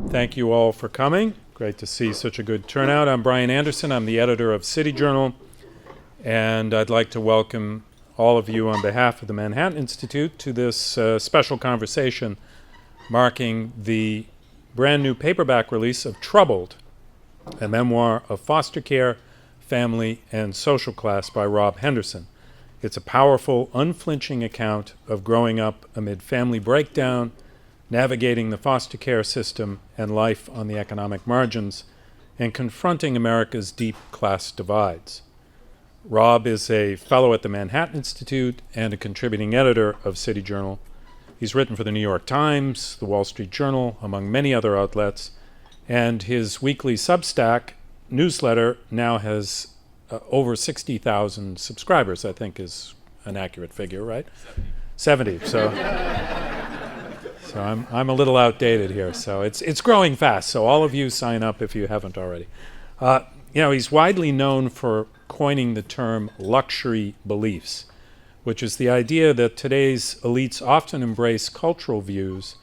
Thank you all for coming. Great to see such a good turnout. I'm Brian Anderson. I'm the editor of City Journal, and I'd like to welcome all of you on behalf of the Manhattan Institute to this special conversation marking the brand new paperback release of Troubled, a memoir of foster care, family, and social class by Rob Henderson. It's a powerful, unflinching account of growing up amid family breakdown, navigating the foster care system and life on the economic margins, and confronting America's deep class divides. Rob is a fellow at the Manhattan Institute and a contributing editor of City Journal. He's written for the New York Times, the Wall Street Journal, among many other outlets, and his weekly Substack newsletter now has over 60,000 subscribers, I think is an accurate figure, right? 70. So I'm a little outdated here. So it's growing fast. So all of you sign up if you haven't already. He's widely known for coining the term luxury beliefs, which is the idea that today's elites often embrace cultural views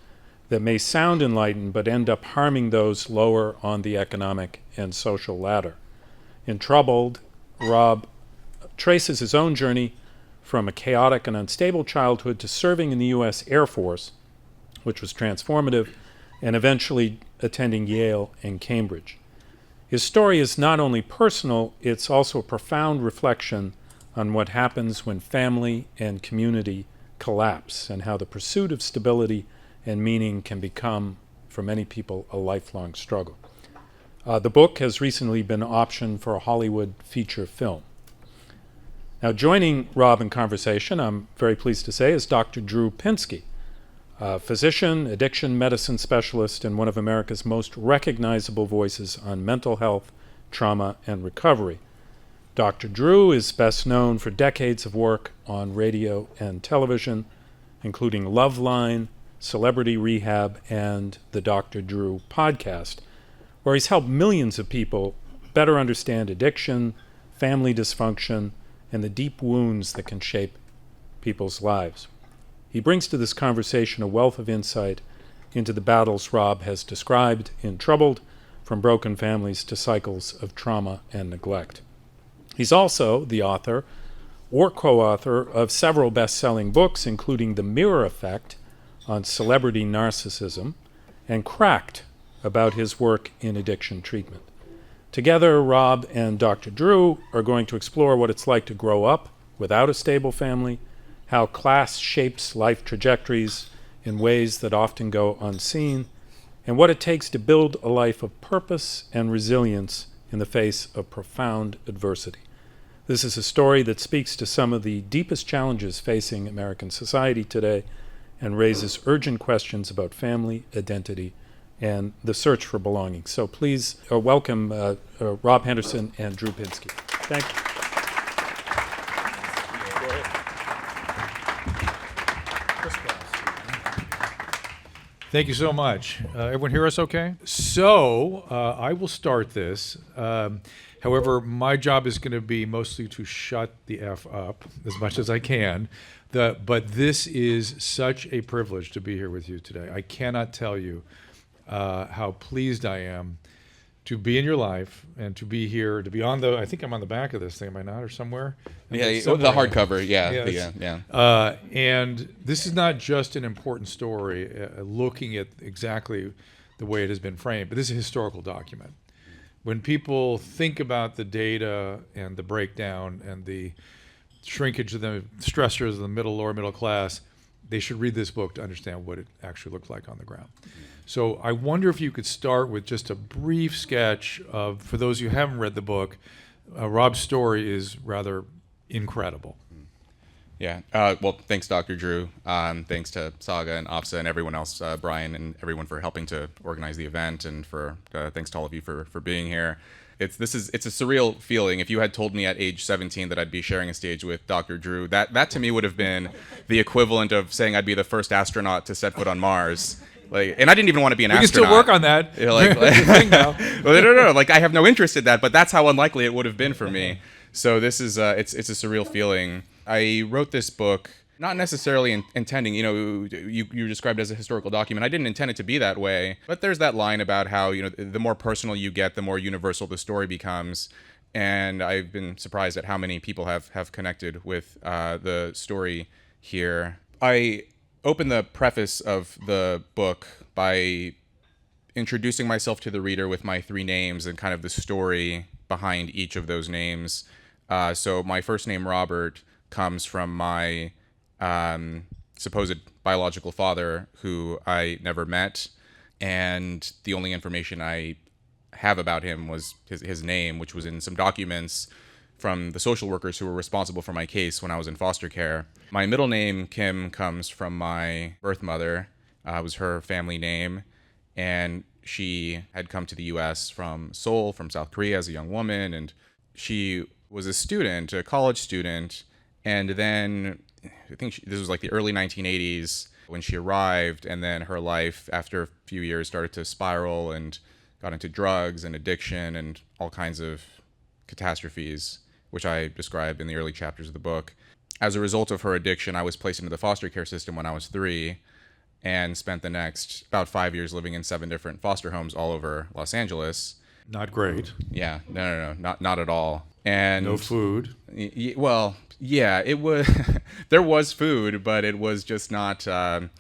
that may sound enlightened but end up harming those lower on the economic and social ladder. In Troubled, Rob traces his own journey from a chaotic and unstable childhood to serving in the U.S. Air Force, which was transformative, and eventually attending Yale and Cambridge. His story is not only personal, it's also a profound reflection on what happens when family and community collapse and how the pursuit of stability and meaning can become, for many people, a lifelong struggle. The book has recently been optioned for a Hollywood feature film. Now, joining Rob in conversation, I'm very pleased to say, is Dr. Drew Pinsky, a physician, addiction medicine specialist, and one of America's most recognizable voices on mental health, trauma, and recovery. Dr. Drew is best known for decades of work on radio and television, including Loveline, Celebrity Rehab, and the Dr. Drew podcast, where he's helped millions of people better understand addiction, family dysfunction, and the deep wounds that can shape people's lives. He brings to this conversation a wealth of insight into the battles Rob has described in Troubled, from broken families to cycles of trauma and neglect. He's also the author or co-author of several best-selling books, including The Mirror Effect on Celebrity Narcissism and Cracked, about his work in addiction treatment. Together, Rob and Dr. Drew are going to explore what it's like to grow up without a stable family, how class shapes life trajectories in ways that often go unseen, and what it takes to build a life of purpose and resilience in the face of profound adversity. This is a story that speaks to some of the deepest challenges facing American society today and raises urgent questions about family, identity, and the search for belonging. So please welcome Rob Henderson and Drew Pinsky. Thank you. Thank you so much. Everyone hear us okay? So I will start this. However, my job is going to be mostly to shut the F up as much as I can. But this is such a privilege to be here with you today. I cannot tell you how pleased I am to be in your life and to be here, to be on the, I think I'm on the back of this thing, am I not, or somewhere? Yeah, somewhere. The hardcover, yeah. And this is not just an important story, looking at exactly the way it has been framed, but this is a historical document. When people think about the data and the breakdown and the shrinkage of the stressors of the lower middle class, they should read this book to understand what it actually looked like on the ground. So I wonder if you could start with just a brief sketch of, for those who haven't read the book, Rob's story is rather incredible. Yeah. Well, thanks, Dr. Drew. Thanks to Saga and AFSA and everyone else, Brian and everyone for helping to organize the event, and for thanks to all of you for being here. It's a surreal feeling. If you had told me at age 17 that I'd be sharing a stage with Dr. Drew, that to me would have been the equivalent of saying I'd be the first astronaut to set foot on Mars. And I didn't even want to be an astronaut. We can still work on that. No. I have no interest in that, but that's how unlikely it would have been for me. So this is it's a surreal feeling. I wrote this book Not necessarily intending, you described it as a historical document. I didn't intend it to be that way, but there's that line about how, the more personal you get, the more universal the story becomes. And I've been surprised at how many people have connected with the story here. I open the preface of the book by introducing myself to the reader with my 3 names and kind of the story behind each of those names. So my first name, Robert, comes from my supposed biological father, who I never met, and the only information I have about him was his name, which was in some documents from the social workers who were responsible for my case when I was in foster care. My middle name, Kim, comes from my birth mother. It was her family name, and she had come to the U.S. from Seoul, from South Korea, as a young woman, and she was a college student, and then I think this was like the early 1980s when she arrived, and then her life after a few years started to spiral and got into drugs and addiction and all kinds of catastrophes, which I describe in the early chapters of the book. As a result of her addiction, I was placed into the foster care system when I was 3 and spent the next about 5 years living in 7 different foster homes all over Los Angeles. Not great. Yeah, no, not at all. And no food. Well, yeah, it was. There was food, but it was just not. I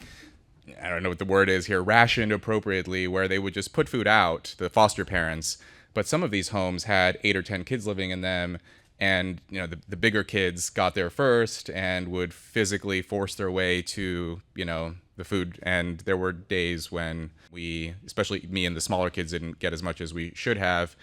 don't know what the word is here. Rationed appropriately, where they would just put food out, the foster parents. But some of these homes had 8 or 10 kids living in them, and the bigger kids got there first and would physically force their way to the food. And there were days when we, especially me and the smaller kids, didn't get as much as we should have.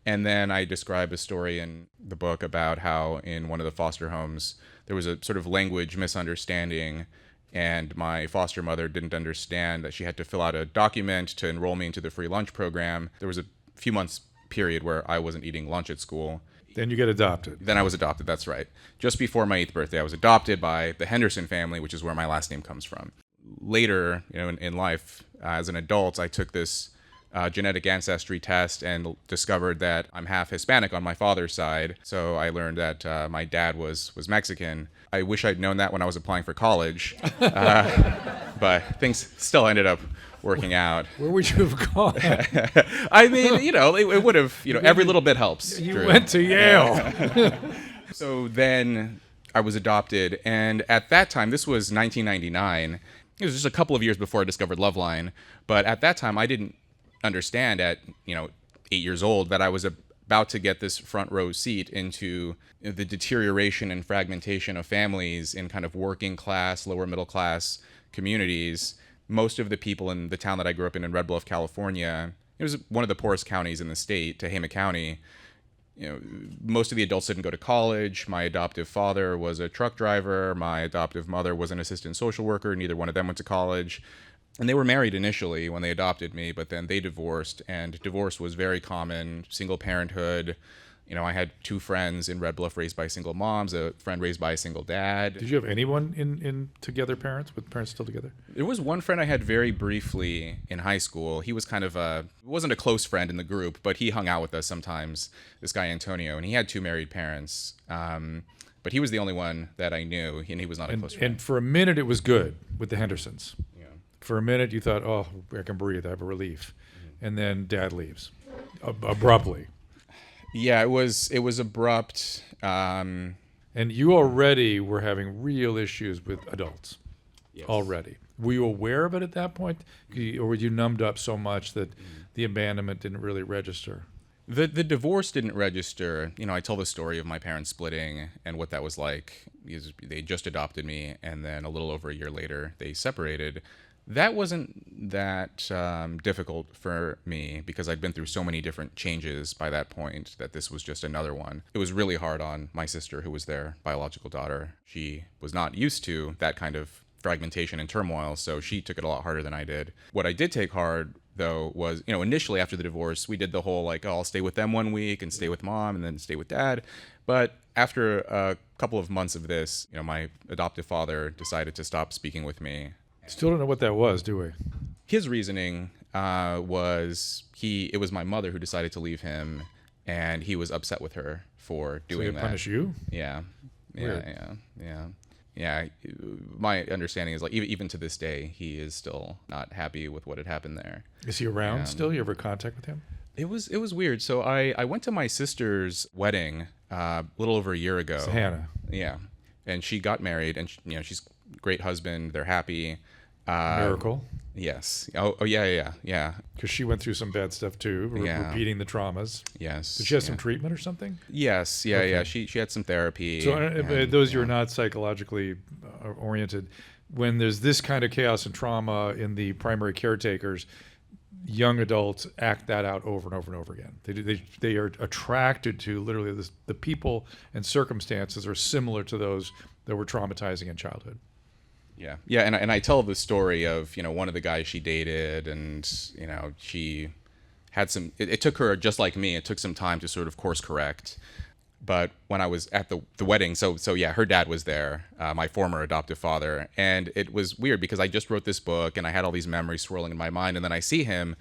And then I describe a story in the book about how in one of the foster homes there was a sort of language misunderstanding, and my foster mother didn't understand that she had to fill out a document to enroll me into the free lunch program. There was a few months period where I wasn't eating lunch at school. Then you get adopted. Then I was adopted, that's right. Just before my 8th birthday, I was adopted by the Henderson family, which is where my last name comes from. Later, in life, as an adult, I took this genetic ancestry test and discovered that I'm half Hispanic on my father's side. So I learned that my dad was Mexican. I wish I'd known that when I was applying for college, but things still ended up working out. Where would you have gone? I mean, it would have, every little bit helps. You Drew. went to Yale. So then I was adopted, and at that time, this was 1999. It was just a couple of years before I discovered Loveline, but at that time, I didn't understand at 8 years old that I was about to get this front row seat into the deterioration and fragmentation of families in kind of working class, lower middle class communities. Most of the people in the town that I grew up in Red Bluff, California, it was one of the poorest counties in the state, Tehama County. Most of the adults didn't go to college. My adoptive father was a truck driver. My adoptive mother was an assistant social worker. Neither one of them went to college. And they were married initially when they adopted me, but then they divorced, and divorce was very common. Single parenthood. I had 2 friends in Red Bluff raised by single moms, a friend raised by a single dad. Did you have anyone in together parents, with parents still together? There was one friend I had very briefly in high school. He was kind of wasn't a close friend in the group, but he hung out with us sometimes, this guy Antonio, and he had 2 married parents. But he was the only one that I knew, and he was not a close friend. And for a minute it was good with the Hendersons. For a minute, you thought, oh, I can breathe. I have a relief. Mm-hmm. And then Dad leaves abruptly. Yeah, it was abrupt. And you already were having real issues with adults. Yes. Already. Were you aware of it at that point? Or were you numbed up so much that the abandonment didn't really register? The divorce didn't register. I tell the story of my parents splitting and what that was like. They just adopted me, and then a little over a year later, they separated. That wasn't that difficult for me because I'd been through so many different changes by that point that this was just another one. It was really hard on my sister, who was their biological daughter. She was not used to that kind of fragmentation and turmoil, so she took it a lot harder than I did. What I did take hard, though, was, initially after the divorce, we did the whole, I'll stay with them one week and stay with mom and then stay with dad. But after a couple of months of this, my adoptive father decided to stop speaking with me. Still don't know what that was, do we? His reasoning was it was my mother who decided to leave him, and he was upset with her for doing that. So he punish you? Yeah. Weird. Yeah. yeah, my understanding is like even to this day, he is still not happy with what had happened there. Is he around still? You ever contact with him? It was weird. So I went to my sister's wedding a little over a year ago. It's Hannah. Yeah, and she got married, and she's a great husband. They're happy. Miracle. Yes. Oh yeah. Because she went through some bad stuff too, repeating the traumas. Yes. Did she have some treatment or something? Yes. Yeah. Okay. Yeah. She had some therapy. So those who are not psychologically oriented, when there's this kind of chaos and trauma in the primary caretakers, young adults act that out over and over and over again. They are attracted to literally the people and circumstances are similar to those that were traumatizing in childhood. Yeah, and I tell the story of one of the guys she dated, and she had some. It took her, just like me, it took some time to sort of course correct. But when I was at the wedding, so yeah, her dad was there, my former adoptive father, and it was weird because I just wrote this book and I had all these memories swirling in my mind, and then I see him,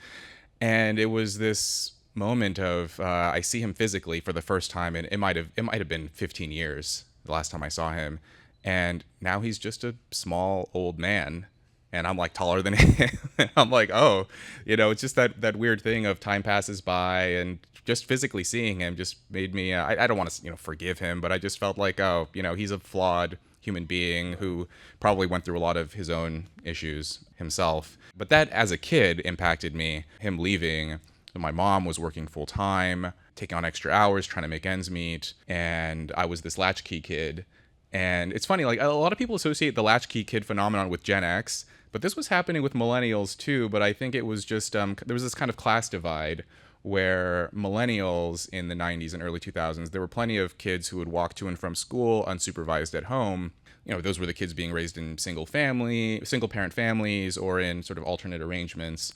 and it was this moment of I see him physically for the first time, and it might have been 15 years the last time I saw him. And now he's just a small old man, and I'm like taller than him. I'm like, oh, it's just that weird thing of time passes by, and just physically seeing him just made me. I don't want to forgive him, but I just felt like, oh, he's a flawed human being who probably went through a lot of his own issues himself. But that, as a kid, impacted me. Him leaving. My mom was working full time, taking on extra hours, trying to make ends meet, and I was this latchkey kid. And it's funny, like a lot of people associate the latchkey kid phenomenon with Gen X, but this was happening with millennials too. But I think it was just there was this kind of class divide where millennials in the 90s and early 2000s, there were plenty of kids who would walk to and from school unsupervised at home. Those were the kids being raised in single parent families or in sort of alternate arrangements.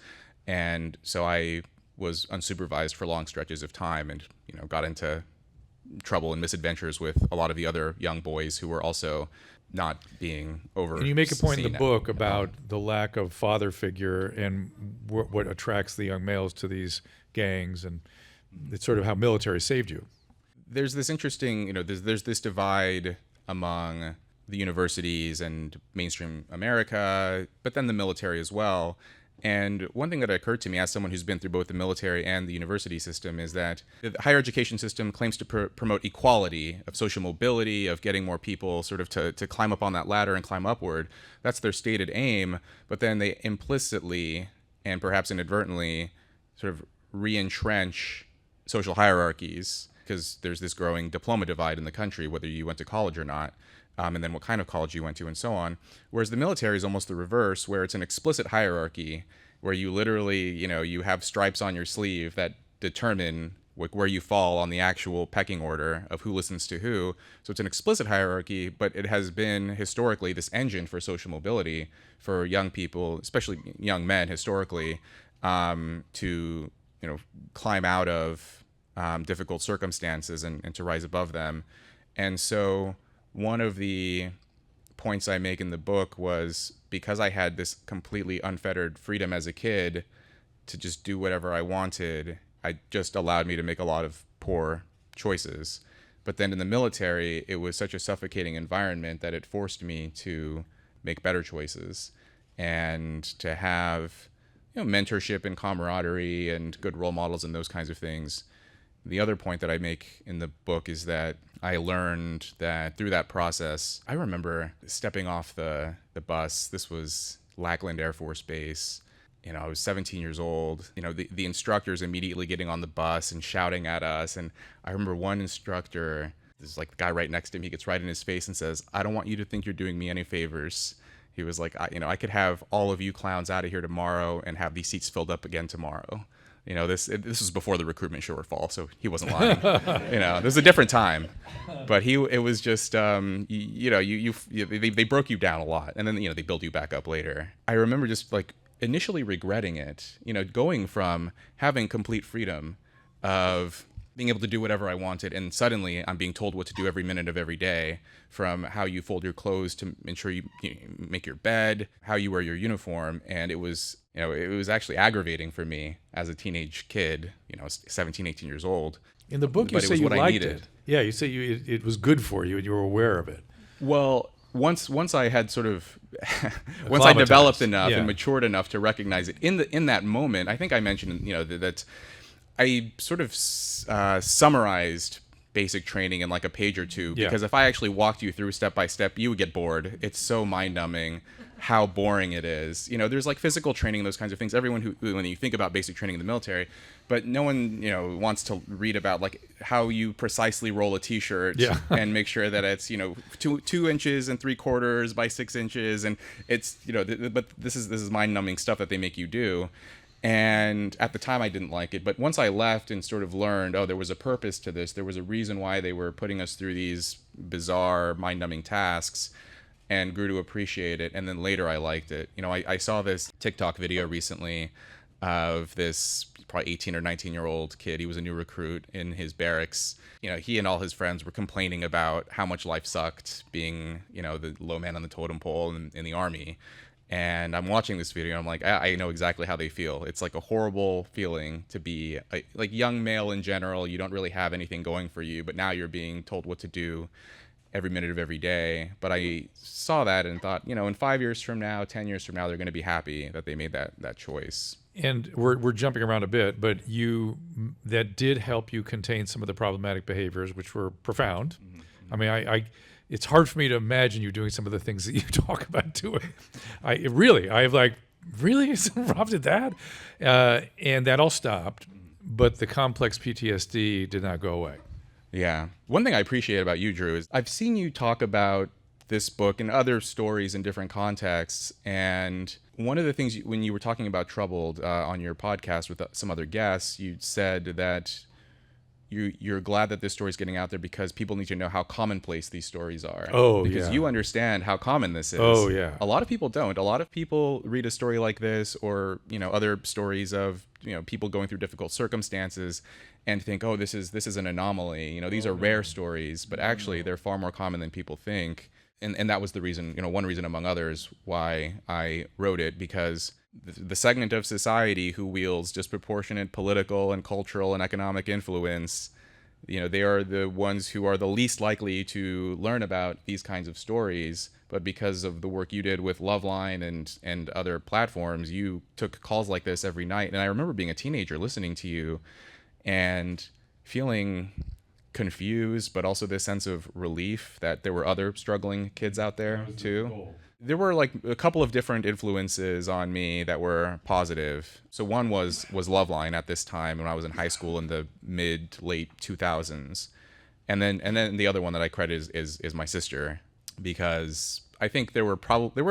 And so I was unsupervised for long stretches of time and, got into trouble and misadventures with a lot of the other young boys who were also not being over. And you make a point in the book about the lack of father figure and what attracts the young males to these gangs, and it's sort of how military saved you. There's this interesting, there's this divide among the universities and mainstream America, but then the military as well. And one thing that occurred to me as someone who's been through both the military and the university system is that the higher education system claims to promote equality of social mobility, of getting more people sort of to climb up on that ladder and climb upward. That's their stated aim. But then they implicitly and perhaps inadvertently sort of re-entrench social hierarchies because there's this growing diploma divide in the country, whether you went to college or not. And then what kind of college you went to and so on. Whereas the military is almost the reverse, where it's an explicit hierarchy, where you literally, you have stripes on your sleeve that determine where you fall on the actual pecking order of who listens to who. So it's an explicit hierarchy, but it has been historically this engine for social mobility for young people, especially young men historically, to, climb out of difficult circumstances and to rise above them. And so one of the points I make in the book was because I had this completely unfettered freedom as a kid to just do whatever I wanted, it just allowed me to make a lot of poor choices. But then in the military, it was such a suffocating environment that it forced me to make better choices and to have mentorship and camaraderie and good role models and those kinds of things. The other point that I make in the book is that I learned that through that process, I remember stepping off the bus. This was Lackland Air Force Base. I was 17 years old. The instructors immediately getting on the bus and shouting at us. And I remember one instructor, this is like the guy right next to him, he gets right in his face and says, "I don't want you to think you're doing me any favors." He was like, I could have all of you clowns out of here tomorrow and have these seats filled up again tomorrow. This was before the recruitment shortfall, so he wasn't lying. This was a different time, but it was just, they broke you down a lot, and then they build you back up later. I remember just like initially regretting it, going from having complete freedom of being able to do whatever I wanted, and suddenly I'm being told what to do every minute of every day, from how you fold your clothes to ensure you make your bed, how you wear your uniform. And it was actually aggravating for me as a teenage kid, 17, 18 years old. In the book, you say you liked it. Yeah, you say it was good for you and you were aware of it. Well, once I had sort of once I developed enough Yeah. and matured enough to recognize it in that moment, I think I mentioned, that I sort of summarized basic training in like a page or two, Yeah. because if I actually walked you through step by step, you would get bored. It's so mind-numbing how boring it is. There's like physical training, those kinds of things. Everyone when you think about basic training in the military, but no one, wants to read about like how you precisely roll a t-shirt Yeah. and make sure that it's, 2 inches and 3/4 by 6 inches. And it's, but this is mind-numbing stuff that they make you do. And at the time I didn't like it, but once I left and sort of learned, there was a purpose to this, there was a reason why they were putting us through these bizarre, mind-numbing tasks, and grew to appreciate it. And then later I liked it. I saw this TikTok video recently of this probably 18 or 19-year-old kid. He was a new recruit in his barracks. He and all his friends were complaining about how much life sucked being, the low man on the totem pole in the Army. And I'm watching this video, and I'm like, I know exactly how they feel. It's like a horrible feeling to be like young male in general. You don't really have anything going for you, but now you're being told what to do every minute of every day. But I saw that and thought, in 5 years from now, 10 years from now, they're going to be happy that they made that choice. And we're jumping around a bit, but that did help you contain some of the problematic behaviors, which were profound. I mean, it's hard for me to imagine you doing some of the things that you talk about doing. Really? Rob did that? And that all stopped, but the complex PTSD did not go away. Yeah. One thing I appreciate about you, Drew, is I've seen you talk about this book and other stories in different contexts. And one of the things, when you were talking about Troubled on your podcast with some other guests, you said that you're glad that this story is getting out there because people need to know how commonplace these stories are. Oh, because yeah. you understand how common this is. Oh, yeah. A lot of people don't. A lot of people read a story like this, or other stories of people going through difficult circumstances, and think, oh, this is an anomaly. These are rare stories, but actually they're far more common than people think. And that was the reason, one reason among others, why I wrote it, because the segment of society who wields disproportionate political and cultural and economic influence, they are the ones who are the least likely to learn about these kinds of stories. But because of the work you did with Loveline and other platforms, you took calls like this every night. And I remember being a teenager listening to you and feeling confused, but also this sense of relief that there were other struggling kids out there too. There were like a couple of different influences on me that were positive. So one was Loveline at this time when I was in high school in the late 2000s. And then the other one that I credit is my sister, because I think there were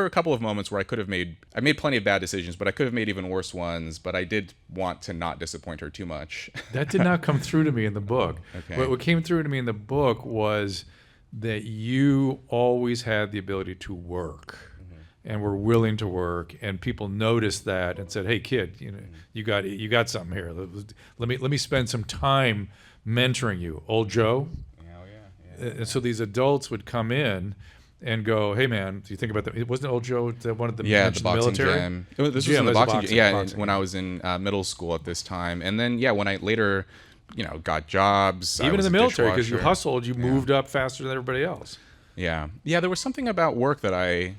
a couple of moments where I made plenty of bad decisions, but I could have made even worse ones. But I did want to not disappoint her too much. That did not come through to me in the book. Okay. What came through to me in the book was that you always had the ability to work and were willing to work, and people noticed that and said, "Hey, kid, you got something here. Let me spend some time mentoring you, old Joe." Yeah. And so these adults would come in and go, "Hey, man, do you think about that? It wasn't old Joe that wanted to mention the boxing military gym. This was Gym, in the there's a boxing gym. boxing. When I was in middle school at this time, and then when I later, got jobs, I Even in was the a military, because you dishwasher. hustled, you moved up faster than everybody else." Yeah. There was something about work that I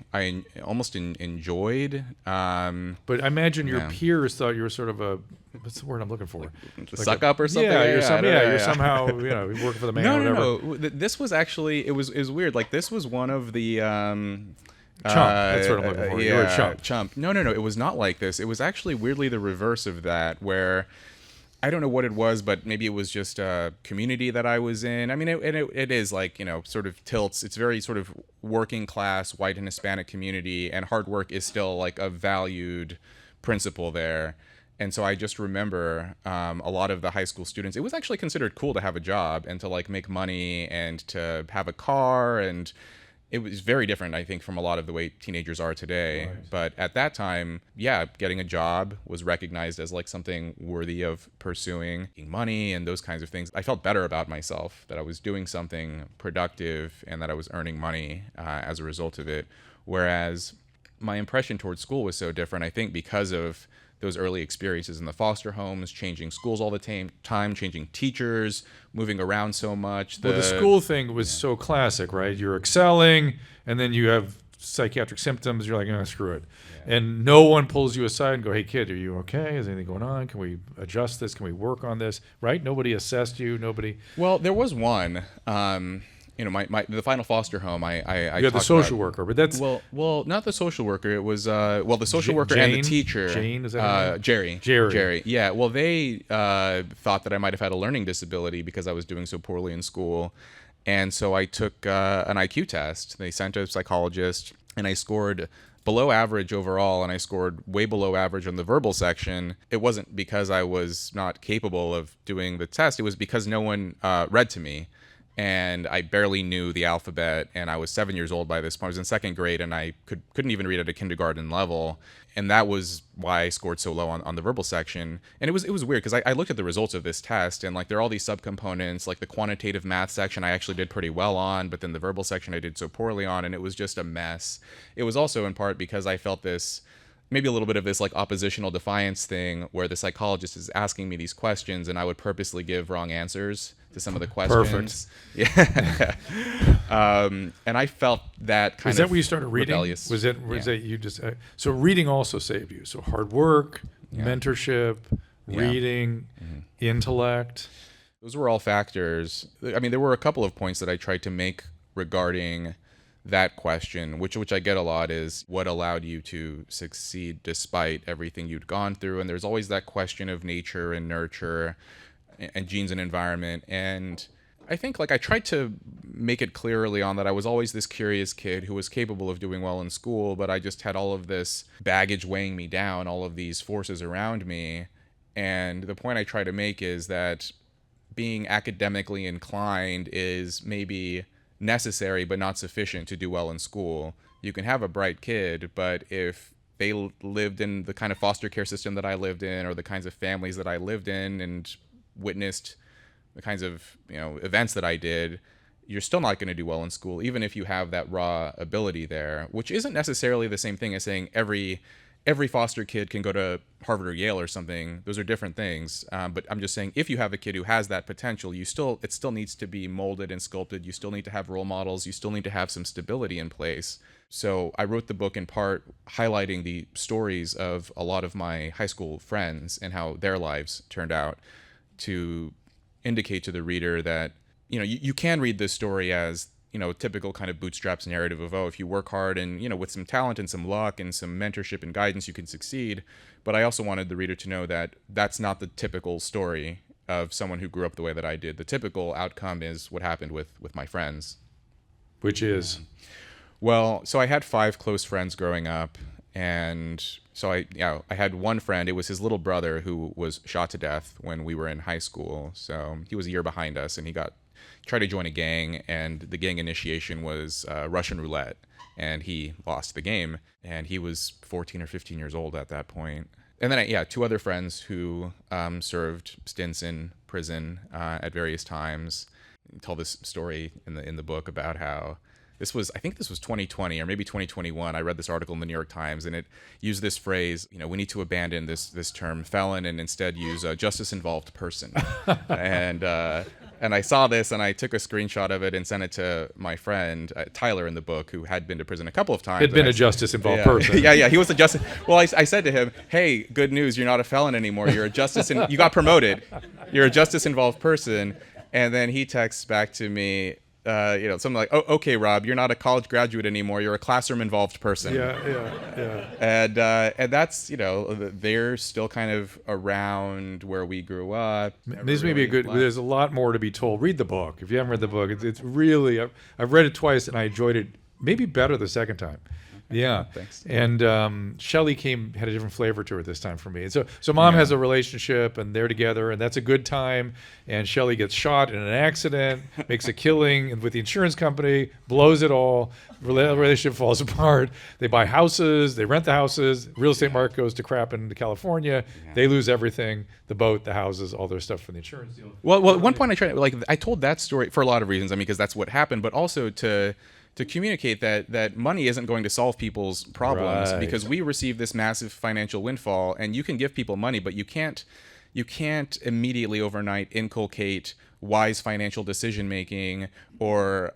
almost enjoyed. But I imagine your Yeah. peers thought you were sort of what's the word I'm looking for? Suck up or something. Yeah, I don't know, you're somehow you're working for the man. or whatever. No. This was actually it was weird. Like, this was one of the Chump. That's what I'm looking for. You're a chump. No. It was not like this. It was actually weirdly the reverse of that, where I don't know what it was, but maybe it was just a community that I was in. I mean, it is like, sort of tilts. It's very sort of working class, white and Hispanic community, and hard work is still like a valued principle there. And so I just remember a lot of the high school students, it was actually considered cool to have a job and to like make money and to have a car, and it was very different, I think, from a lot of the way teenagers are today. Right. But at that time, getting a job was recognized as like something worthy of pursuing, making money and those kinds of things. I felt better about myself, that I was doing something productive and that I was earning money as a result of it. Whereas my impression towards school was so different, I think because of those early experiences in the foster homes, changing schools all the time, changing teachers, moving around so much. Well, the school thing was so classic, right? You're excelling, and then you have psychiatric symptoms. You're like, oh, screw it. Yeah. And no one pulls you aside and go, hey, kid, are you okay? Is anything going on? Can we adjust this? Can we work on this? Right? Nobody assessed you. Nobody. Well, there was one. The final foster home. I you had the social worker, but that's well, not the social worker. It was the social worker and the teacher. Jane, is that her name? Jerry. Yeah. Well, they thought that I might have had a learning disability because I was doing so poorly in school, and so I took an IQ test. They sent a psychologist, and I scored below average overall, and I scored way below average on the verbal section. It wasn't because I was not capable of doing the test. It was because no one read to me. And I barely knew the alphabet, and I was 7 years old by this point. I was in second grade, and I couldn't even read at a kindergarten level, and that was why I scored so low on the verbal section. And it was weird because I looked at the results of this test, and like there are all these subcomponents, like the quantitative math section I actually did pretty well on, but then the verbal section I did so poorly on, and it was just a mess. It was also in part because I felt this, maybe a little bit of this like oppositional defiance thing where the psychologist is asking me these questions and I would purposely give wrong answers to some of the questions. Perfect. Yeah. And I felt that kind of. Was that where you started reading? Rebellious. Was that you just so reading also saved you? So hard work, mentorship, reading, intellect. Those were all factors. I mean, there were a couple of points that I tried to make regarding that question, which I get a lot, is what allowed you to succeed despite everything you'd gone through. And there's always that question of nature and nurture and genes and environment. And I think like I tried to make it clear early on that I was always this curious kid who was capable of doing well in school, but I just had all of this baggage weighing me down, all of these forces around me. And the point I try to make is that being academically inclined is maybe necessary but not sufficient to do well in school. You can have a bright kid, but if they lived in the kind of foster care system that I lived in, or the kinds of families that I lived in and witnessed the kinds of events that I did, you're still not going to do well in school, even if you have that raw ability there, which isn't necessarily the same thing as saying every foster kid can go to Harvard or Yale or something. Those are different things. But I'm just saying, if you have a kid who has that potential, it still needs to be molded and sculpted. You still need to have role models. You still need to have some stability in place. So I wrote the book in part highlighting the stories of a lot of my high school friends and how their lives turned out, to indicate to the reader that, you can read this story as, typical kind of bootstraps narrative of, if you work hard and, with some talent and some luck and some mentorship and guidance, you can succeed. But I also wanted the reader to know that that's not the typical story of someone who grew up the way that I did. The typical outcome is what happened with my friends. Which is? Well, so I had 5 close friends growing up. And so I had one friend. It was his little brother who was shot to death when we were in high school. So he was a year behind us, and he tried to join a gang, and the gang initiation was Russian roulette, and he lost the game, and he was 14 or 15 years old at that point. And then 2 other friends who served stints in prison at various times. I tell this story in the book about how I think this was 2020 or maybe 2021. I read this article in the New York Times, and it used this phrase, we need to abandon this term felon and instead use a justice-involved person. And I saw this, and I took a screenshot of it and sent it to my friend, Tyler, in the book, who had been to prison a couple of times. Had been a justice-involved person. Yeah, he was a justice. Well, I said to him, hey, good news, you're not a felon anymore. You're a justice, you got promoted. You're a justice-involved person. And then he texts back to me, something like, "Oh, okay, Rob, you're not a college graduate anymore. You're a classroom-involved person." Yeah. And that's, they're still kind of around where we grew up. This may be a good. There's a lot more to be told. Read the book if you haven't read the book. It's really. I've read it twice and I enjoyed it maybe better the second time. Yeah. Thanks. And Shelley had a different flavor to her this time for me. And so Mom has a relationship, and they're together, and that's a good time. And Shelley gets shot in an accident, makes a killing with the insurance company, blows it all. Relationship falls apart. They buy houses, they rent the houses. Real estate market goes to crap in California. Yeah. They lose everything: the boat, the houses, all their stuff from the insurance deal. Well, at one point I told that story for a lot of reasons. I mean, because that's what happened, but also to to communicate that money isn't going to solve people's problems, Right. because we receive this massive financial windfall, and you can give people money, but you can't immediately overnight inculcate wise financial decision making or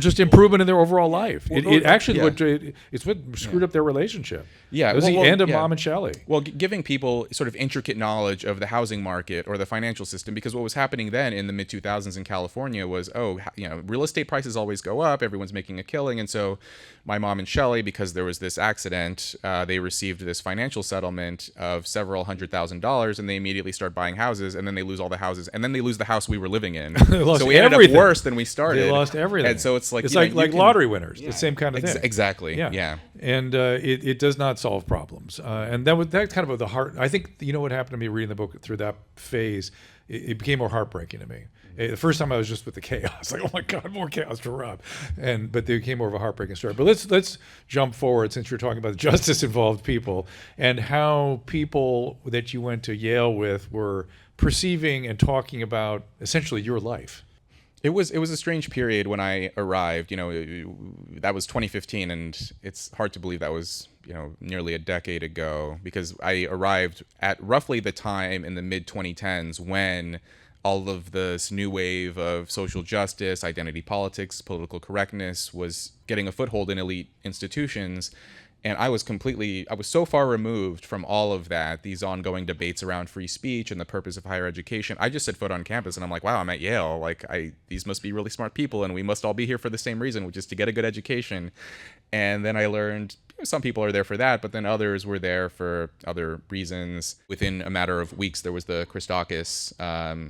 just improvement in their overall life. It actually yeah. it's what screwed up their relationship. Yeah, It was the end of yeah. Mom and Shelley. Well, giving people sort of intricate knowledge of the housing market or the financial system, because what was happening then in the mid 2000s in California was, real estate prices always go up, everyone's making a killing, and so my mom and Shelley, because there was this accident, they received this financial settlement of several $100,000, and they immediately start buying houses, and then they lose all the houses, and then they lose the house we were living in. So we ended up worse than we started. They lost everything. And so it's like lottery winners, the same kind of thing. Exactly. Yeah. And it does not solve problems. And that kind of the heart. I think what happened to me reading the book through that phase. It became more heartbreaking to me. The first time I was just with the chaos, like, oh my God, more chaos to Rob. But they became more of a heartbreaking story. But let's jump forward, since you're talking about the justice-involved people and how people that you went to Yale with were perceiving and talking about essentially your life. It was a strange period when I arrived. That was 2015, and it's hard to believe that was nearly a decade ago, because I arrived at roughly the time in the mid 2010s when all of this new wave of social justice, identity politics, political correctness was getting a foothold in elite institutions. And I was so far removed from all of that, these ongoing debates around free speech and the purpose of higher education. I just set foot on campus and I'm like, wow, I'm at Yale. Like, these must be really smart people, and we must all be here for the same reason, which is to get a good education. And then I learned some people are there for that, but then others were there for other reasons. Within a matter of weeks, there was the Christakis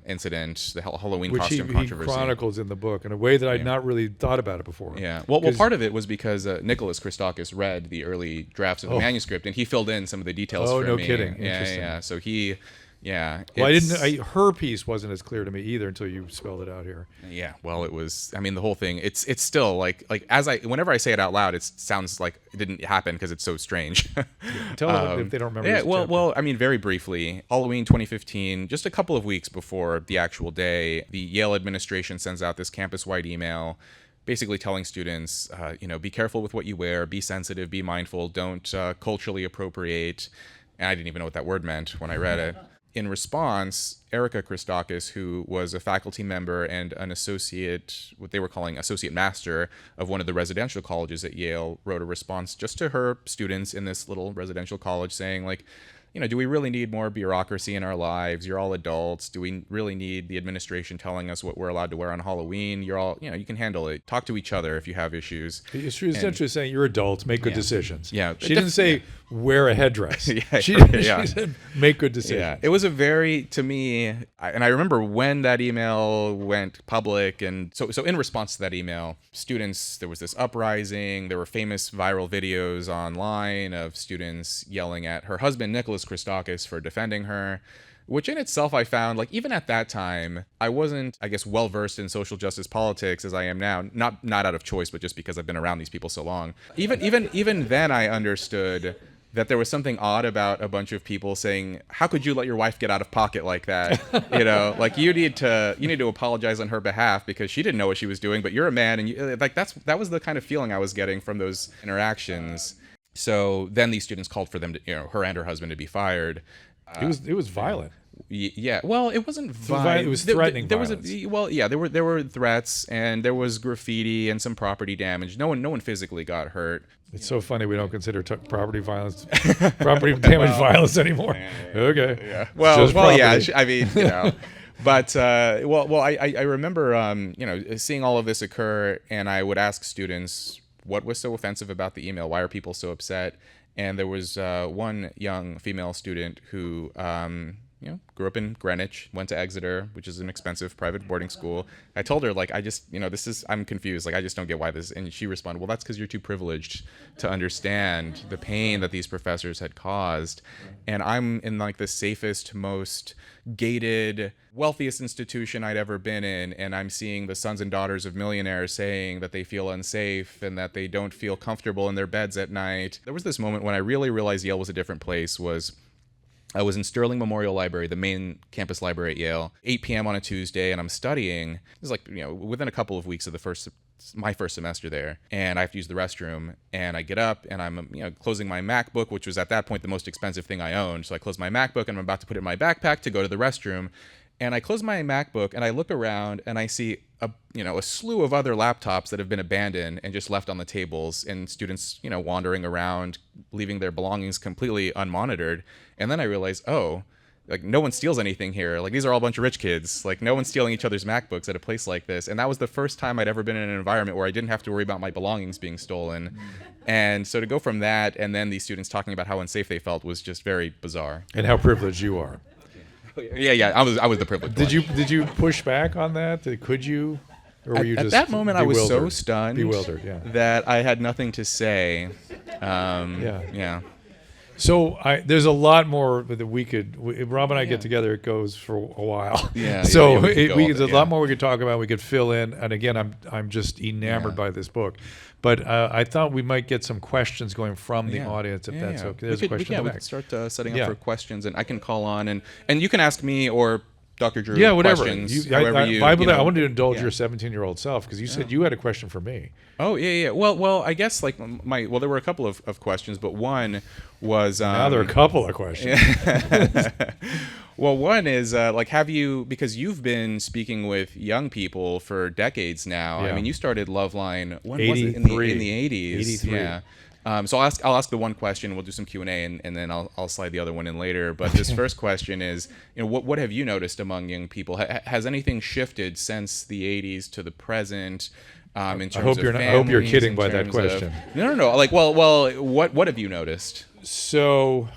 incident, the Halloween costume controversy. Which he chronicles in the book in a way that I'd not really thought about it before. Yeah. Well, part of it was because Nicholas Christakis read the early drafts of the manuscript, and he filled in some of the details for me. Oh, no kidding. Yeah, Interesting. yeah. So he... Yeah. Well, her piece wasn't as clear to me either until you spelled it out here. Yeah. Well, it was. I mean, the whole thing. It's still like whenever I say it out loud, it sounds like it didn't happen because it's so strange. Tell them if they don't remember. Yeah. Well. I mean, very briefly, Halloween 2015, just a couple of weeks before the actual day, the Yale administration sends out this campus-wide email, basically telling students, be careful with what you wear, be sensitive, be mindful, don't culturally appropriate. And I didn't even know what that word meant when I read it. In response, Erica Christakis, who was a faculty member and an associate, what they were calling associate master of one of the residential colleges at Yale, wrote a response just to her students in this little residential college saying, like, do we really need more bureaucracy in our lives? You're all adults. Do we really need the administration telling us what we're allowed to wear on Halloween? You're all, you can handle it. Talk to each other if you have issues. She was essentially saying, you're adults, make good decisions. Yeah. She didn't say, wear a headdress. She said, make good decisions. Yeah. It was to me, and I remember when that email went public, and so in response to that email, students, there was this uprising. There were famous viral videos online of students yelling at her husband, Nicholas Christakis, for defending her, which in itself I found, like, even at that time, I wasn't, I guess, well versed in social justice politics as I am now, not out of choice, but just because I've been around these people so long. Even then I understood that there was something odd about a bunch of people saying, how could you let your wife get out of pocket like that? Like, you need to apologize on her behalf because she didn't know what she was doing, but you're a man, and that was the kind of feeling I was getting from those interactions. So then these students called for them to, her and her husband to be fired. It was violent. Yeah. Well, it wasn't violent. It was threatening violence. There were threats, and there was graffiti and some property damage. No one physically got hurt. It's so funny we don't consider property damage violence anymore. Okay. Yeah. Well, yeah. I mean, But I remember seeing all of this occur, and I would ask students, what was so offensive about the email? Why are people so upset? And there was one young female student who grew up in Greenwich, went to Exeter, which is an expensive private boarding school. I told her, like, I'm confused. Like, I just don't get why this. And she responded, well, that's because you're too privileged to understand the pain that these professors had caused. And I'm in, like, the safest, most gated, wealthiest institution I'd ever been in. And I'm seeing the sons and daughters of millionaires saying that they feel unsafe and that they don't feel comfortable in their beds at night. There was this moment when I really realized Yale was a different place. I was in Sterling Memorial Library, the main campus library at Yale, 8 p.m. on a Tuesday, and I'm studying. This is like, within a couple of weeks of the first my first semester there, and I have to use the restroom, and I get up and I'm closing my MacBook, which was at that point the most expensive thing I owned. So I close my MacBook and I'm about to put it in my backpack to go to the restroom, and I close my MacBook and I look around and I see a slew of other laptops that have been abandoned and just left on the tables, and students wandering around, leaving their belongings completely unmonitored. And then I realize, oh, like, no one steals anything here. Like, these are all a bunch of rich kids. Like, no one's stealing each other's MacBooks at a place like this. And that was the first time I'd ever been in an environment where I didn't have to worry about my belongings being stolen. And so to go from that and then these students talking about how unsafe they felt was just very bizarre. And how privileged you are. Yeah, I was the privileged one. Did you push back on that? Could you? Or were you at just that moment, I was so bewildered? stunned Yeah. that I had nothing to say. Yeah. So there's a lot more that we could. Rob and I get together. It goes for a while. Yeah. So there's a lot more we could talk about. We could fill in. And again, I'm just enamored by this book. But I thought we might get some questions going from the audience, if that's okay. There's a question in the we back. could start setting up for questions, and I can call on and you can ask me or Dr. Drew whatever. questions. I wanted to indulge Yeah. your 17-year-old self, because you said you had a question for me. Oh, yeah. Well, I guess there were a couple of questions, but one was Now there are a couple of questions. Well, one is have you, because you've been speaking with young people for decades now. Yeah. I mean, you started Loveline when 83. was it in the 80s? 83. Yeah. So I'll ask the one question. We'll do some Q&A, and then I'll slide the other one in later. But this first question is, what have you noticed among young people? Has anything shifted since the 80s to the present? In terms I hope you're kidding by that question. No. Like, well, what have you noticed? So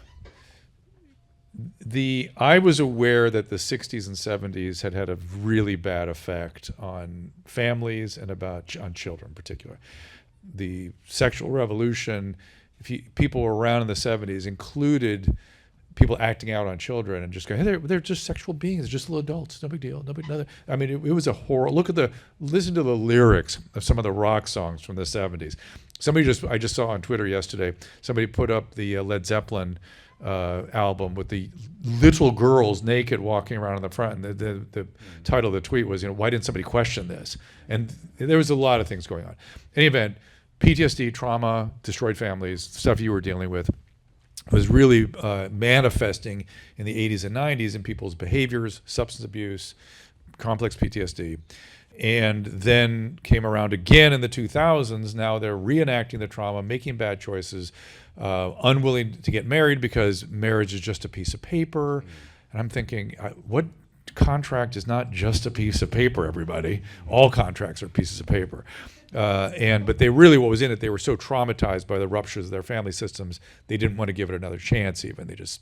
I was aware that the 60s and 70s had a really bad effect on families and on children in particular. The sexual revolution, people were around in the 70s, included people acting out on children and just going, hey, they're just sexual beings, they're just little adults, no big deal, nothing. I mean, it was a horror. Listen to the lyrics of some of the rock songs from the 70s. I just saw on Twitter yesterday, somebody put up the Led Zeppelin album with the little girls naked walking around in the front, and the title of the tweet was, why didn't somebody question this? And there was a lot of things going on. In any event, PTSD, trauma, destroyed families, stuff you were dealing with, was really manifesting in the 80s and 90s in people's behaviors, substance abuse, complex PTSD. And then came around again in the 2000s. Now they're reenacting the trauma, making bad choices, unwilling to get married because marriage is just a piece of paper. And I'm thinking, what contract is not just a piece of paper, everybody? All contracts are pieces of paper. But they really, what was in it, they were so traumatized by the ruptures of their family systems, they didn't want to give it another chance even. They just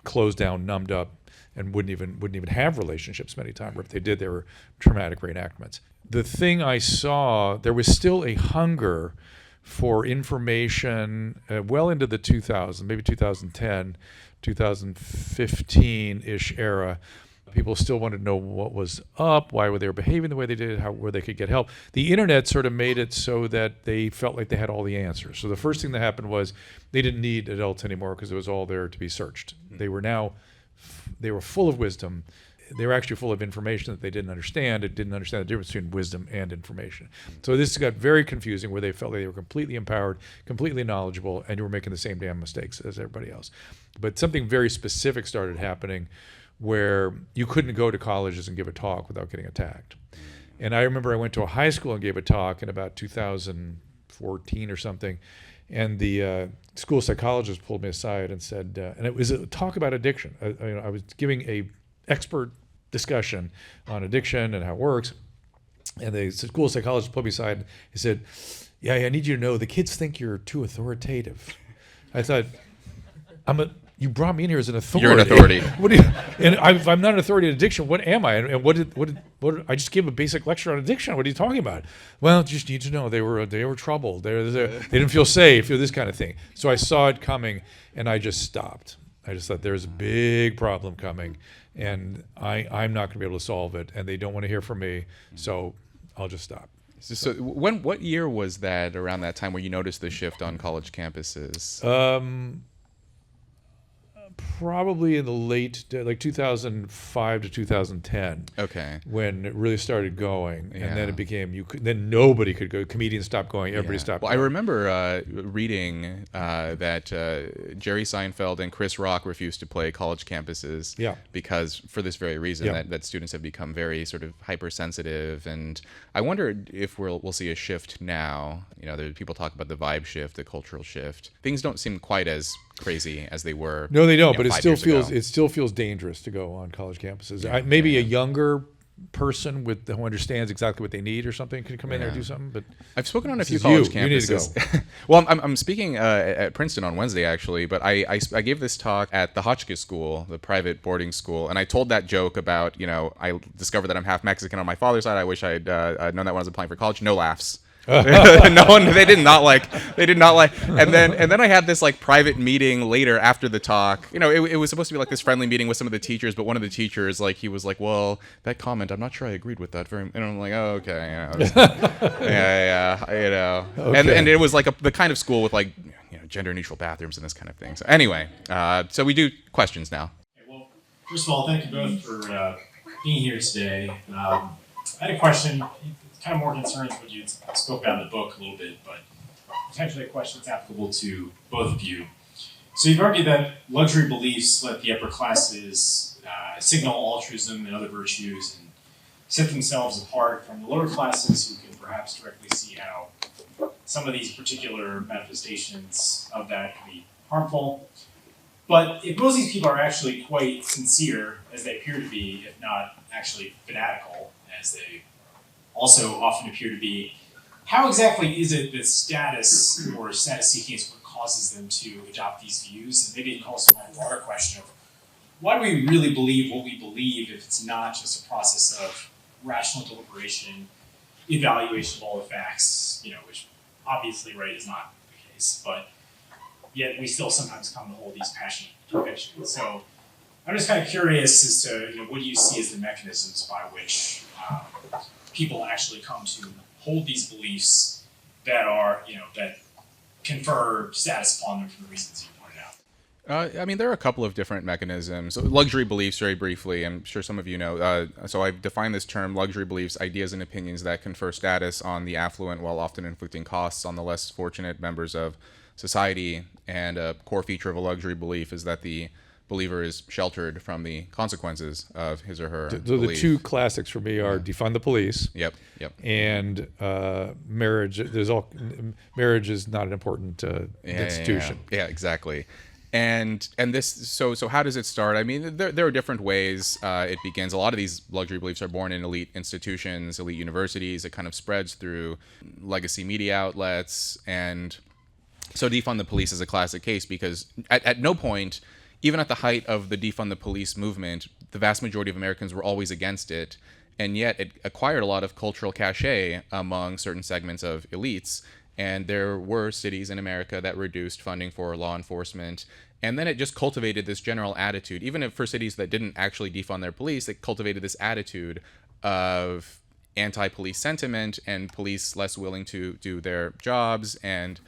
closed down, numbed up, and wouldn't even have relationships many times. Or if they did, they were traumatic reenactments. The thing I saw, there was still a hunger for information well into the 2000s, maybe 2010, 2015-ish era. People still wanted to know what was up, why were they behaving the way they did, where they could get help. The internet sort of made it so that they felt like they had all the answers. So the first thing that happened was they didn't need adults anymore because it was all there to be searched. They were full of wisdom. They were actually full of information that they didn't understand. It didn't understand the difference between wisdom and information. So this got very confusing, where they felt like they were completely empowered, completely knowledgeable, and you were making the same damn mistakes as everybody else. But something very specific started happening, where you couldn't go to colleges and give a talk without getting attacked. And I remember I went to a high school and gave a talk in about 2014 or something, and the school psychologist pulled me aside and said, and it was a talk about addiction. I was giving a expert discussion on addiction and how it works, and the school psychologist pulled me aside and he said, yeah, I need you to know the kids think you're too authoritative. I thought, you brought me in here as an authority. You're an authority. And if I'm not an authority on addiction, what am I? And what I just gave a basic lecture on addiction. What are you talking about? Well, just need to know they were troubled. They didn't feel safe. This kind of thing. So I saw it coming, and I just stopped. I just thought there's a big problem coming, and I'm not going to be able to solve it, and they don't want to hear from me, so I'll just stop. So what year was that, around that time, where you noticed the shift on college campuses? Probably in the late, like 2005 to 2010. Okay. When it really started going, and then Yeah. it became then nobody could go. Comedians stopped going. Everybody Yeah. stopped. Well, going. I remember reading that Jerry Seinfeld and Chris Rock refused to play college campuses Yeah. because for this very reason Yeah. that students have become very sort of hypersensitive. And I wonder if we'll see a shift now. People talk about the vibe shift, the cultural shift. Things don't seem quite as crazy as they were. No, they don't. But it 5 still years feels ago. it still feels dangerous to go on college campuses. Maybe a younger person who understands exactly what they need or something can come in there and do something. But I've spoken on a this few is college you. You need to campuses. Well, I'm speaking at Princeton on Wednesday actually, but I gave this talk at the Hotchkiss School, the private boarding school, and I told that joke about I discovered that I'm half Mexican on my father's side. I wish I'd known that when I was applying for college. No laughs. No one. They did not like. And then I had this like private meeting later after the talk. It was supposed to be like this friendly meeting with some of the teachers, but one of the teachers he was like, "Well, that comment, I'm not sure I agreed with that very." And I'm like, "Oh, okay, yeah, Okay. And it was like the kind of school with like gender neutral bathrooms and this kind of thing. So anyway, so we do questions now. Okay, well, first of all, thank you both for being here today. I had a question. Kind of more concerns what you spoke about in the book a little bit, but potentially a question that's applicable to both of you. So you've argued that luxury beliefs let the upper classes signal altruism and other virtues and set themselves apart from the lower classes who can perhaps directly see how some of these particular manifestations of that can be harmful. But if most of these people are actually quite sincere, as they appear to be, if not actually fanatical, as they also often appear to be, how exactly is it that status or status seeking is what causes them to adopt these views? And maybe it calls to mind a broader question of why do we really believe what we believe if it's not just a process of rational deliberation, evaluation of all the facts, which obviously, right, is not the case, but yet we still sometimes come to hold these passionate convictions. So I'm just kind of curious as to, what do you see as the mechanisms by which people actually come to hold these beliefs that are, that confer status upon them for the reasons you pointed out? There are a couple of different mechanisms. So luxury beliefs, very briefly, I'm sure some of you know. So I've defined this term, luxury beliefs, ideas and opinions that confer status on the affluent while often inflicting costs on the less fortunate members of society. And a core feature of a luxury belief is that the believer is sheltered from the consequences of his or her So belief. the two classics for me are defund the police. Yep. And marriage. Marriage is not an important institution. Yeah, exactly. And this, so how does it start? There are different ways it begins. A lot of these luxury beliefs are born in elite institutions, elite universities. It kind of spreads through legacy media outlets. And so defund the police is a classic case because at no point, even at the height of the defund the police movement, the vast majority of Americans were always against it. And yet it acquired a lot of cultural cachet among certain segments of elites. And there were cities in America that reduced funding for law enforcement. And then it just cultivated this general attitude. Even if for cities that didn't actually defund their police, it cultivated this attitude of anti-police sentiment and police less willing to do their jobs. And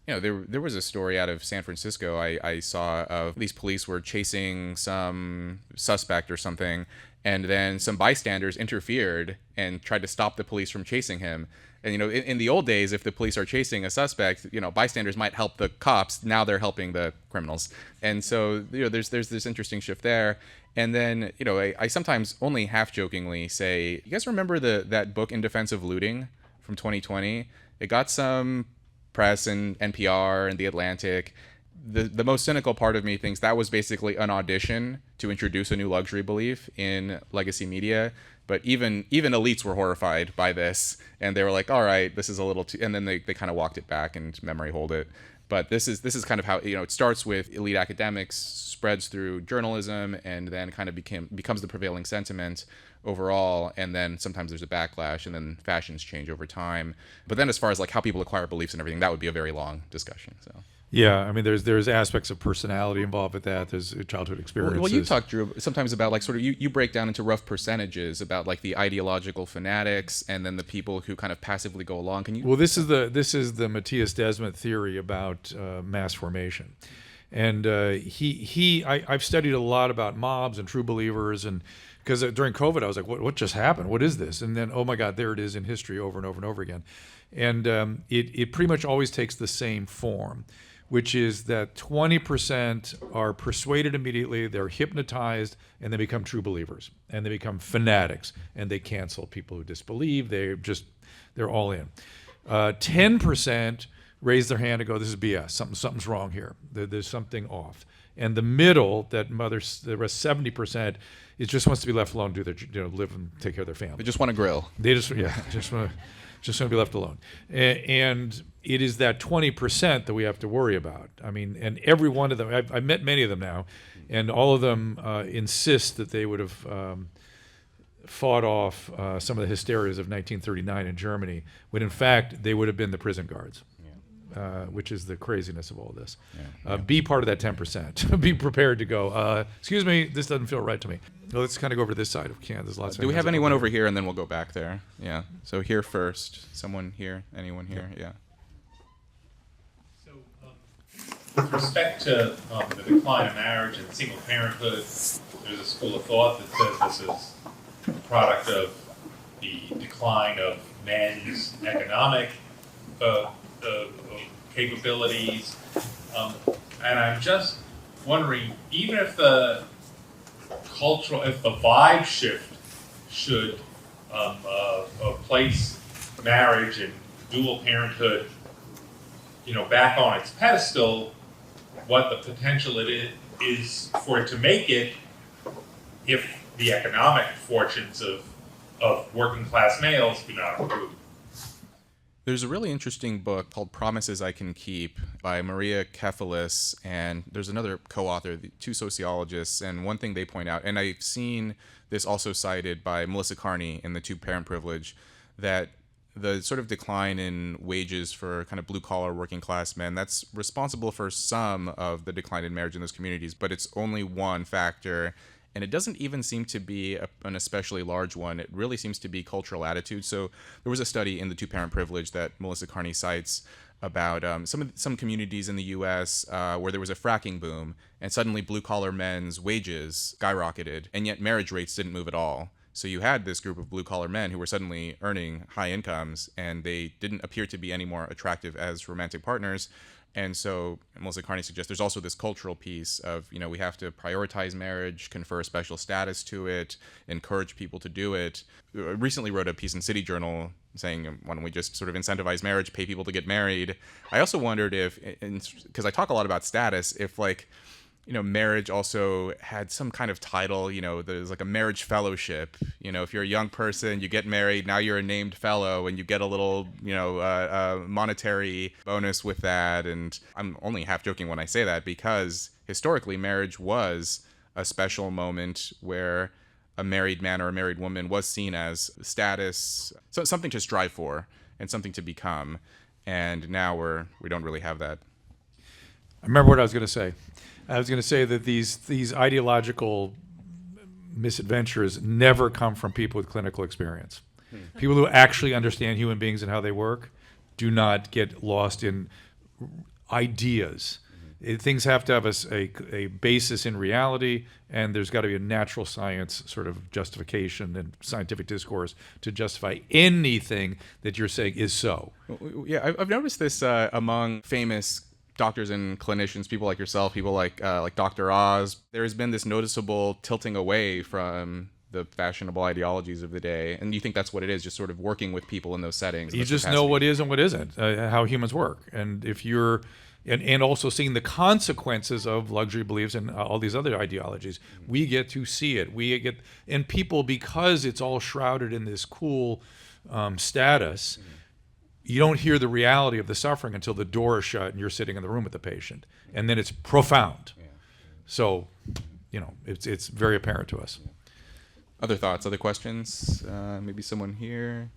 there was a story out of San Francisco I saw of these police were chasing some suspect or something, and then some bystanders interfered and tried to stop the police from chasing him. And in the old days, if the police are chasing a suspect, bystanders might help the cops. Now they're helping the criminals, and so there's this interesting shift there. And then I sometimes only half jokingly say, you guys remember that book In Defense of Looting from 2020? It got some press and NPR and The Atlantic. The most cynical part of me thinks that was basically an audition to introduce a new luxury belief in legacy media. But even elites were horrified by this, and they were like, all right, this is a little too, and then they kind of walked it back and memory hold it. But this is kind of how it starts with elite academics, spreads through journalism, and then kind of becomes the prevailing sentiment overall. And then sometimes there's a backlash, and then fashions change over time. But then as far as like how people acquire beliefs and everything, that would be a very long discussion. So. Yeah, there's aspects of personality involved with that. There's childhood experiences. Well, you talk, Drew, sometimes about like sort of you break down into rough percentages about like the ideological fanatics and then the people who kind of passively go along. Can you? Well, this is the Matthias Desmet theory about mass formation, And I've studied a lot about mobs and true believers, and because during COVID I was like, what just happened? What is this? And then, oh my God, there it is in history over and over and over again. And it pretty much always takes the same form, which is that 20% are persuaded immediately, they're hypnotized, and they become true believers, and they become fanatics, and they cancel people who disbelieve. They're all in. 10% raise their hand and go, this is BS. Something's wrong here. There's something off. And the middle, the rest 70%, it just wants to be left alone, do their, live and take care of their family. They just want to grill. They just want to be left alone. And it is that 20% that we have to worry about. I mean, and every one of them, I've met many of them now, and all of them insist that they would have fought off some of the hysterias of 1939 in Germany, when in fact they would have been the prison guards. Which is the craziness of all this. Be part of that 10%. Be prepared to go, excuse me, this doesn't feel right to me. Well, let's kind of go over to this side of Canada. There's lots of Do we have anyone over here, and then we'll go back there? Yeah. So here first. Someone here? Anyone here? Yeah. So, with respect to the decline of marriage and single parenthood, there's a school of thought that says this is a product of the decline of men's economic capabilities, and I'm just wondering, even if the vibe shift should place marriage and dual parenthood, back on its pedestal, what the potential it is for it to make it, if the economic fortunes of working class males do not improve. There's a really interesting book called Promises I Can Keep by Maria Kefalis, and there's another co-author, two sociologists, and one thing they point out, and I've seen this also cited by Melissa Carney in the two-parent privilege, that the sort of decline in wages for kind of blue-collar working-class men, that's responsible for some of the decline in marriage in those communities, but it's only one factor. And it doesn't even seem to be an especially large one. It really seems to be cultural attitude. So there was a study in the two-parent privilege that Melissa Carney cites about some communities in the U.S. Where there was a fracking boom, and suddenly blue-collar men's wages skyrocketed, and yet marriage rates didn't move at all. So you had this group of blue-collar men who were suddenly earning high incomes, and they didn't appear to be any more attractive as romantic partners. And so Melissa Carney suggests there's also this cultural piece of, we have to prioritize marriage, confer special status to it, encourage people to do it. I recently wrote a piece in City Journal saying, why don't we just sort of incentivize marriage, pay people to get married? I also wondered if, because I talk a lot about status, if marriage also had some kind of title, there's like a marriage fellowship. If you're a young person, you get married, now you're a named fellow, and you get a little, monetary bonus with that. And I'm only half joking when I say that, because historically marriage was a special moment where a married man or a married woman was seen as status, so something to strive for and something to become. And now we don't really have that. I remember what I was going to say. I was going to say that these ideological misadventures never come from people with clinical experience. People who actually understand human beings and how they work do not get lost in ideas. Things have to have a basis in reality, and there's got to be a natural science sort of justification and scientific discourse to justify anything that you're saying is so. Yeah, I've noticed this among famous doctors and clinicians, people like yourself, people like Dr. Oz. There has been this noticeable tilting away from the fashionable ideologies of the day, and you think that's what it is, just sort of working with people in those settings. You just know what is and what isn't, how humans work, and if you're, and also seeing the consequences of luxury beliefs and all these other ideologies, we get to see it. And people, because it's all shrouded in this cool status. You don't hear the reality of the suffering until the door is shut and you're sitting in the room with the patient, and then it's profound. So, it's very apparent to us. Other thoughts, other questions? Maybe someone here.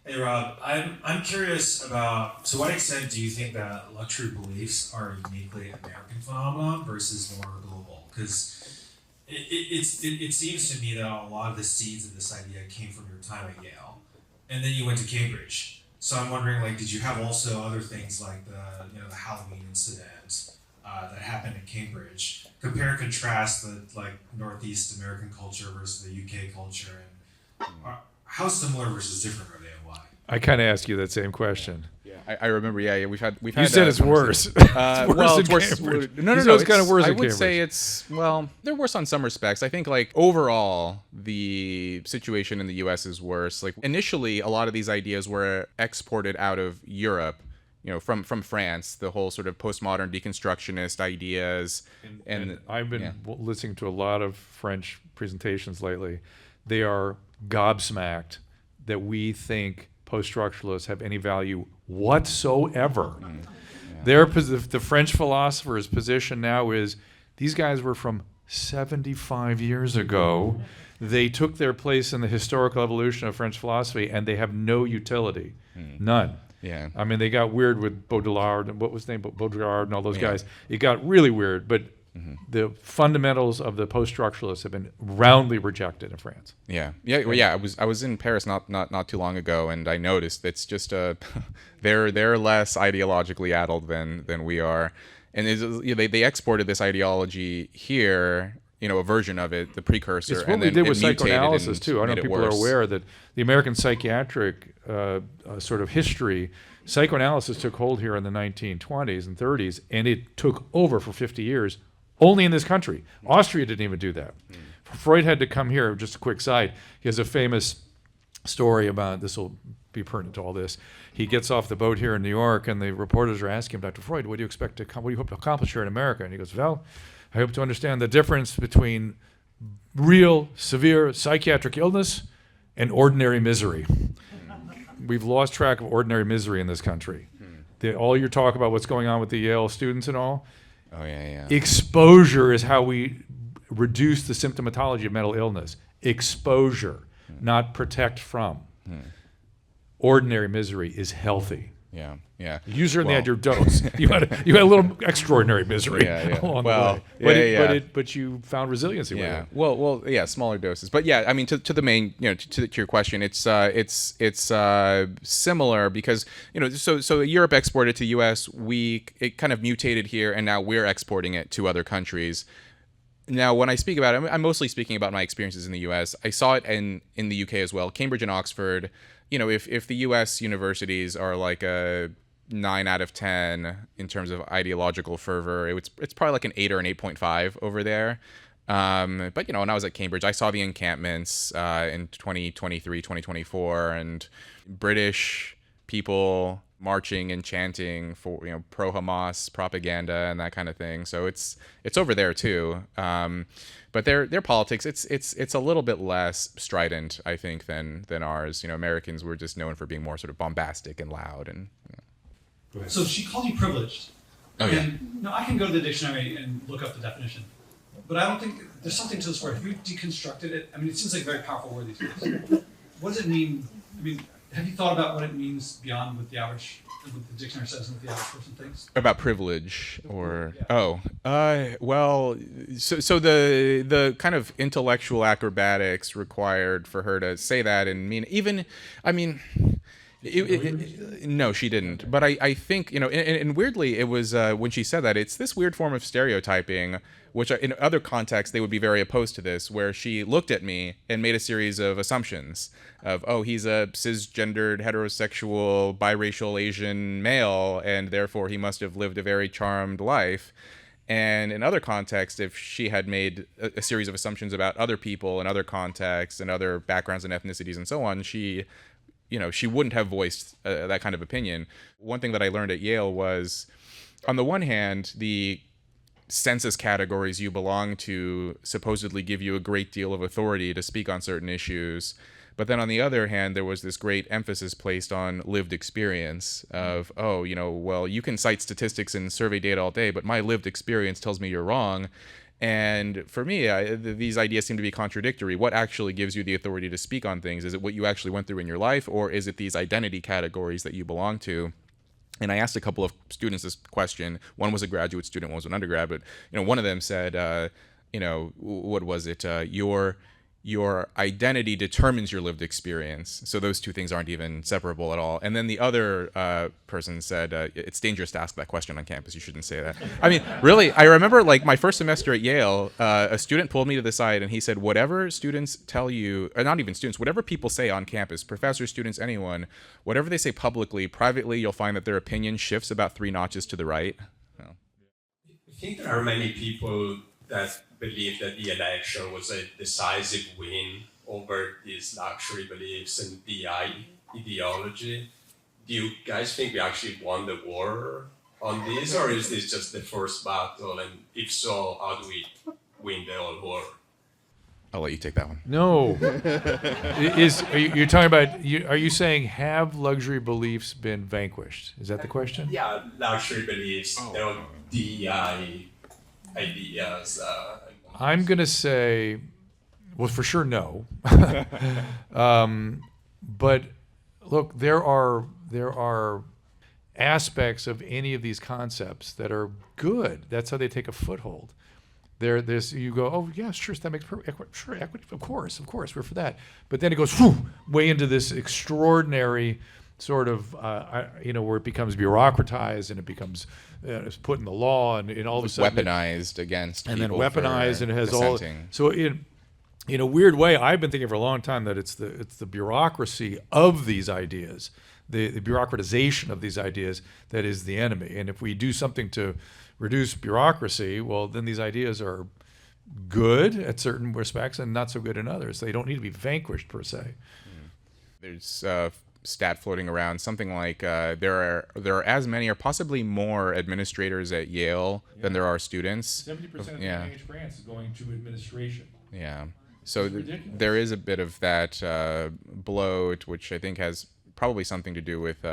Hey Rob, I'm curious about, to what extent do you think that luxury beliefs are a uniquely American phenomenon versus more global? Because it seems to me that a lot of the seeds of this idea came from your time at Yale, and then you went to Cambridge. So I'm wondering, did you have also other things like the Halloween incident, that happened in Cambridge. Compare and contrast the like Northeast American culture versus the UK culture, and how similar versus different are they, and why? I kind of asked you that same question. I remember. Yeah, we've had. You said it's worse. Well, it's than worse. Cambridge. No, You said it's kind of it's- worse I than would say Cambridge. it's they're worse on some respects. I think like overall the situation in the U.S. is worse. Like initially, a lot of these ideas were exported out of Europe. From France, the whole sort of postmodern deconstructionist ideas, and I've been listening to a lot of French presentations lately. They are gobsmacked that we think post-structuralists have any value whatsoever. The French philosophers' position now is these guys were from 75 years ago. They took their place in the historical evolution of French philosophy, and they have no utility, none. Yeah. I mean, they got weird with Baudrillard and what was his name, Baudrillard and all those guys. It got really weird, but the fundamentals of the post-structuralists have been roundly rejected in France. I was in Paris not too long ago, and I noticed it's just they're less ideologically addled than we are, and they exported this ideology here. A version of it, the precursor, It's what and we then did it with mutated psychoanalysis and too. I don't know made if it people are worse. aware that the American psychiatric sort of history, psychoanalysis took hold here in the 1920s and 30s, and it took over for 50 years only in this country. Austria didn't even do that. Freud had to come here. Just a quick side. He has a famous story about, this will be pertinent to all this. He gets off the boat here in New York, and the reporters are asking him, Dr. Freud, what do you hope to accomplish here in America? And he goes, well, I hope to understand the difference between real, severe psychiatric illness and ordinary misery. We've lost track of ordinary misery in this country. All your talk about what's going on with the Yale students and all, exposure is how we reduce the symptomatology of mental illness. Exposure, not protect from. Ordinary misery is healthy. Yeah. Usually had your dose. You had a little extraordinary misery along the way. But you found resiliency with it. Well, smaller doses. But I mean, to the main, to your question, it's similar because so Europe exported to U.S. It kind of mutated here, and now we're exporting it to other countries. Now, when I speak about it, I'm mostly speaking about my experiences in the U.S. I saw it in the UK as well. Cambridge and Oxford. If the U.S. universities are like a 9 out of 10 in terms of ideological fervor, it's probably like an 8 or an 8.5 over there. But when I was at Cambridge, I saw the encampments in 2023, 2024, and British people marching and chanting for pro-Hamas propaganda and that kind of thing. So it's over there too. But their politics, it's a little bit less strident, I think, than ours. Americans were just known for being more sort of bombastic and loud and. So she called you privileged. Oh yeah. And I can go to the dictionary and look up the definition, but I don't think there's something to this word. Have you deconstructed it? I mean, it seems like a very powerful word these days. What does it mean? I mean, have you thought about what it means beyond what what the dictionary says and what the average person thinks? About privilege or well, so the kind of intellectual acrobatics required for her to say that and no, she didn't. But I think, and weirdly, it was when she said that, it's this weird form of stereotyping, which in other contexts, they would be very opposed to this, where she looked at me and made a series of assumptions of, he's a cisgendered, heterosexual, biracial Asian male, and therefore he must have lived a very charmed life. And in other contexts, if she had made a series of assumptions about other people in other contexts and other backgrounds and ethnicities and so on, she wouldn't have voiced that kind of opinion. One thing that I learned at Yale was, on the one hand, the census categories you belong to supposedly give you a great deal of authority to speak on certain issues. But then on the other hand, there was this great emphasis placed on lived experience of, well, you can cite statistics and survey data all day, but my lived experience tells me you're wrong. And for me, these ideas seem to be contradictory. What actually gives you the authority to speak on things? Is it what you actually went through in your life, or is it these identity categories that you belong to? And I asked a couple of students this question. One was a graduate student, one was an undergrad. But one of them said, what was it? your identity determines your lived experience. So those two things aren't even separable at all. And then the other person said, it's dangerous to ask that question on campus. You shouldn't say that. I mean, really, I remember like my first semester at Yale, a student pulled me to the side and he said, whatever students tell you, or not even students, whatever people say on campus, professors, students, anyone, whatever they say publicly, privately, you'll find that their opinion shifts about 3 notches to the right. I think there are many people that believe that the election was a decisive win over these luxury beliefs and DI ideology. Do you guys think we actually won the war on this, or is this just the first battle? And if so, how do we win the whole war? I'll let you take that one. No. You're talking about, are you saying have luxury beliefs been vanquished? Is that the question? Yeah, luxury beliefs, DI ideas. I'm going to say, well, for sure, no. But look, there are aspects of any of these concepts that are good. That's how they take a foothold. There's you go, oh yeah, sure, that makes sure equity, of course, we're for that. But then it goes way into this extraordinary sort of where it becomes bureaucratized and it becomes it's put in the law and all of a sudden weaponized against and then people weaponized for and it has dissenting. all. So in a weird way, I've been thinking for a long time that it's the bureaucracy of these ideas, the bureaucratization of these ideas that is the enemy. And if we do something to reduce bureaucracy, well, then these ideas are good at certain respects and not so good in others. They don't need to be vanquished per se. There's stat floating around, something like there are as many or possibly more administrators at Yale than there are students. 70% of the NIH grants is going to administration. Yeah. So ridiculous. there is a bit of that bloat, which I think has probably something to do with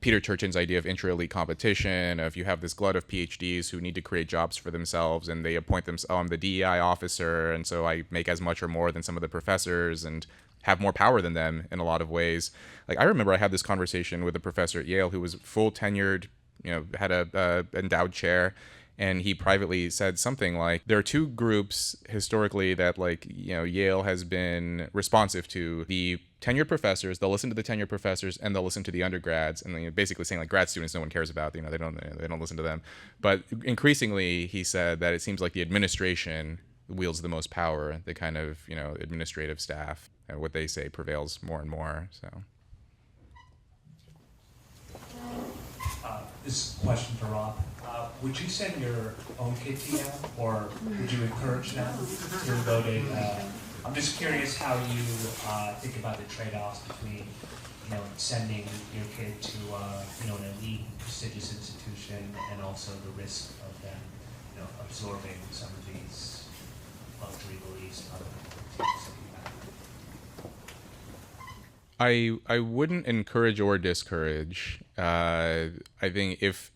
Peter Turchin's idea of intra-elite competition. If you have this glut of PhDs who need to create jobs for themselves and they appoint themselves, I'm the DEI officer, and so I make as much or more than some of the professors and have more power than them in a lot of ways. Like I remember I had this conversation with a professor at Yale who was full tenured, had a endowed chair, and he privately said something like, there are two groups historically that Yale has been responsive to. The tenured professors, they'll listen to the tenured professors and they'll listen to the undergrads, and basically saying like grad students no one cares about, they don't listen to them. But increasingly he said that it seems like the administration wields the most power, the kind of administrative staff, and what they say prevails more and more. So this is a question for Rob. Would you send your own kid to Yale, or would you encourage them to go to? I'm just curious how you think about the trade-offs between, sending your kid to an elite, prestigious institution, and also the risk of them, absorbing some of these luxury beliefs and other things that you have. I wouldn't encourage or discourage. I think if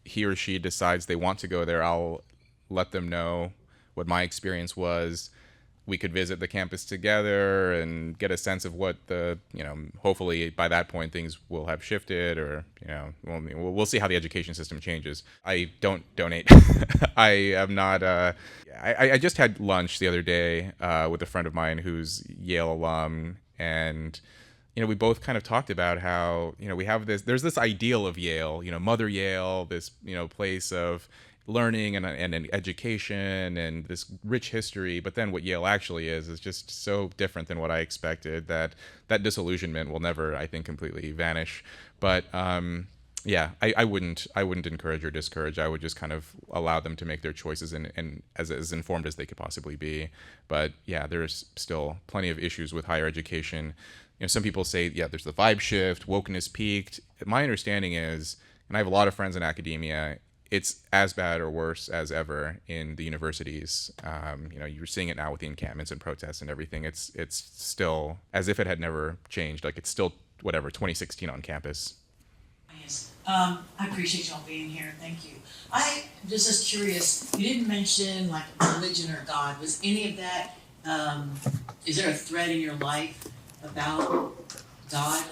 he or she decides they want to go there, I'll let them know what my experience was. We could visit the campus together and get a sense of what hopefully by that point things will have shifted, or, we'll see how the education system changes. I don't donate. I am not, I just had lunch the other day with a friend of mine who's Yale alum, and we both kind of talked about how, we have there's this ideal of Yale, Mother Yale, this, place of learning and education and this rich history. But then what Yale actually is just so different than what I expected that disillusionment will never, I think, completely vanish. But I wouldn't encourage or discourage. I would just kind of allow them to make their choices and as informed as they could possibly be. But yeah, there's still plenty of issues with higher education. Some people say, there's the vibe shift, wokeness peaked. My understanding is, and I have a lot of friends in academia, it's as bad or worse as ever in the universities. You're seeing it now with the encampments and protests and everything. It's still as if it had never changed. Like it's still 2016 on campus. Yes. I appreciate y'all being here. Thank you. I just was curious. You didn't mention like religion or God. Was any of that? Is there a thread in your life about God?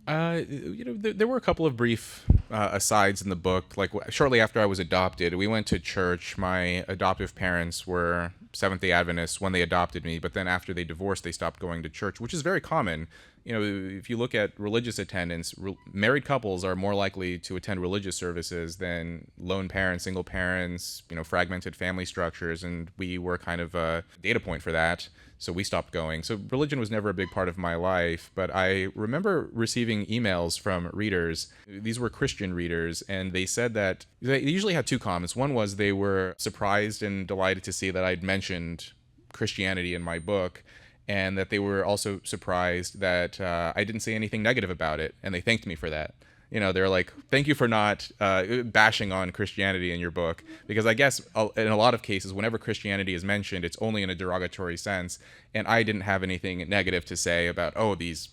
There were a couple of brief asides in the book. Like shortly after I was adopted, we went to church. My adoptive parents were Seventh-day Adventists when they adopted me, but then after they divorced, they stopped going to church, which is very common. You know, if you look at religious attendance, married couples are more likely to attend religious services than lone parents, single parents, you know, fragmented family structures, and we were kind of a data point for that, so we stopped going. So religion was never a big part of my life, but I remember receiving emails from readers. These were Christian readers, and they said that they usually had two comments. One was they were surprised and delighted to see that I'd mentioned Christianity in my book, and that they were also surprised that I didn't say anything negative about it, and they thanked me for that. You know, they're like, thank you for not bashing on Christianity in your book, because I guess in a lot of cases, whenever Christianity is mentioned, it's only in a derogatory sense, and I didn't have anything negative to say about, oh, these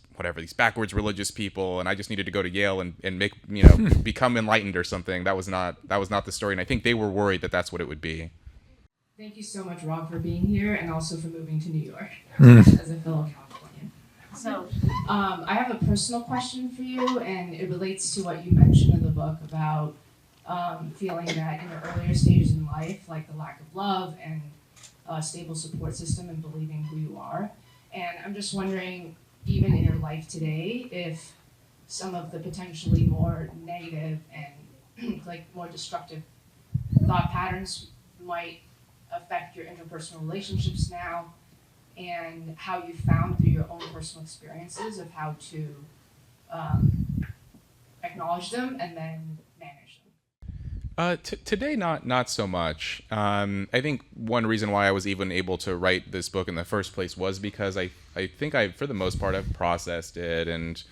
backwards religious people, and I just needed to go to Yale and make, you know, become enlightened or something. That was not the story, and I think they were worried that that's what it would be. Thank you so much, Rob, for being here and also for moving to New York as a fellow Californian. So, I have a personal question for you, and it relates to what you mentioned in the book about feeling that in the earlier stages in life, like the lack of love and a stable support system and believing who you are. And I'm just wondering, even in your life today, if some of the potentially more negative and like more destructive thought patterns might affect your interpersonal relationships now, and how you found through your own personal experiences of how to acknowledge them and then manage them. Today, not so much. I think one reason why I was even able to write this book in the first place was because I think for the most part, I've processed it and,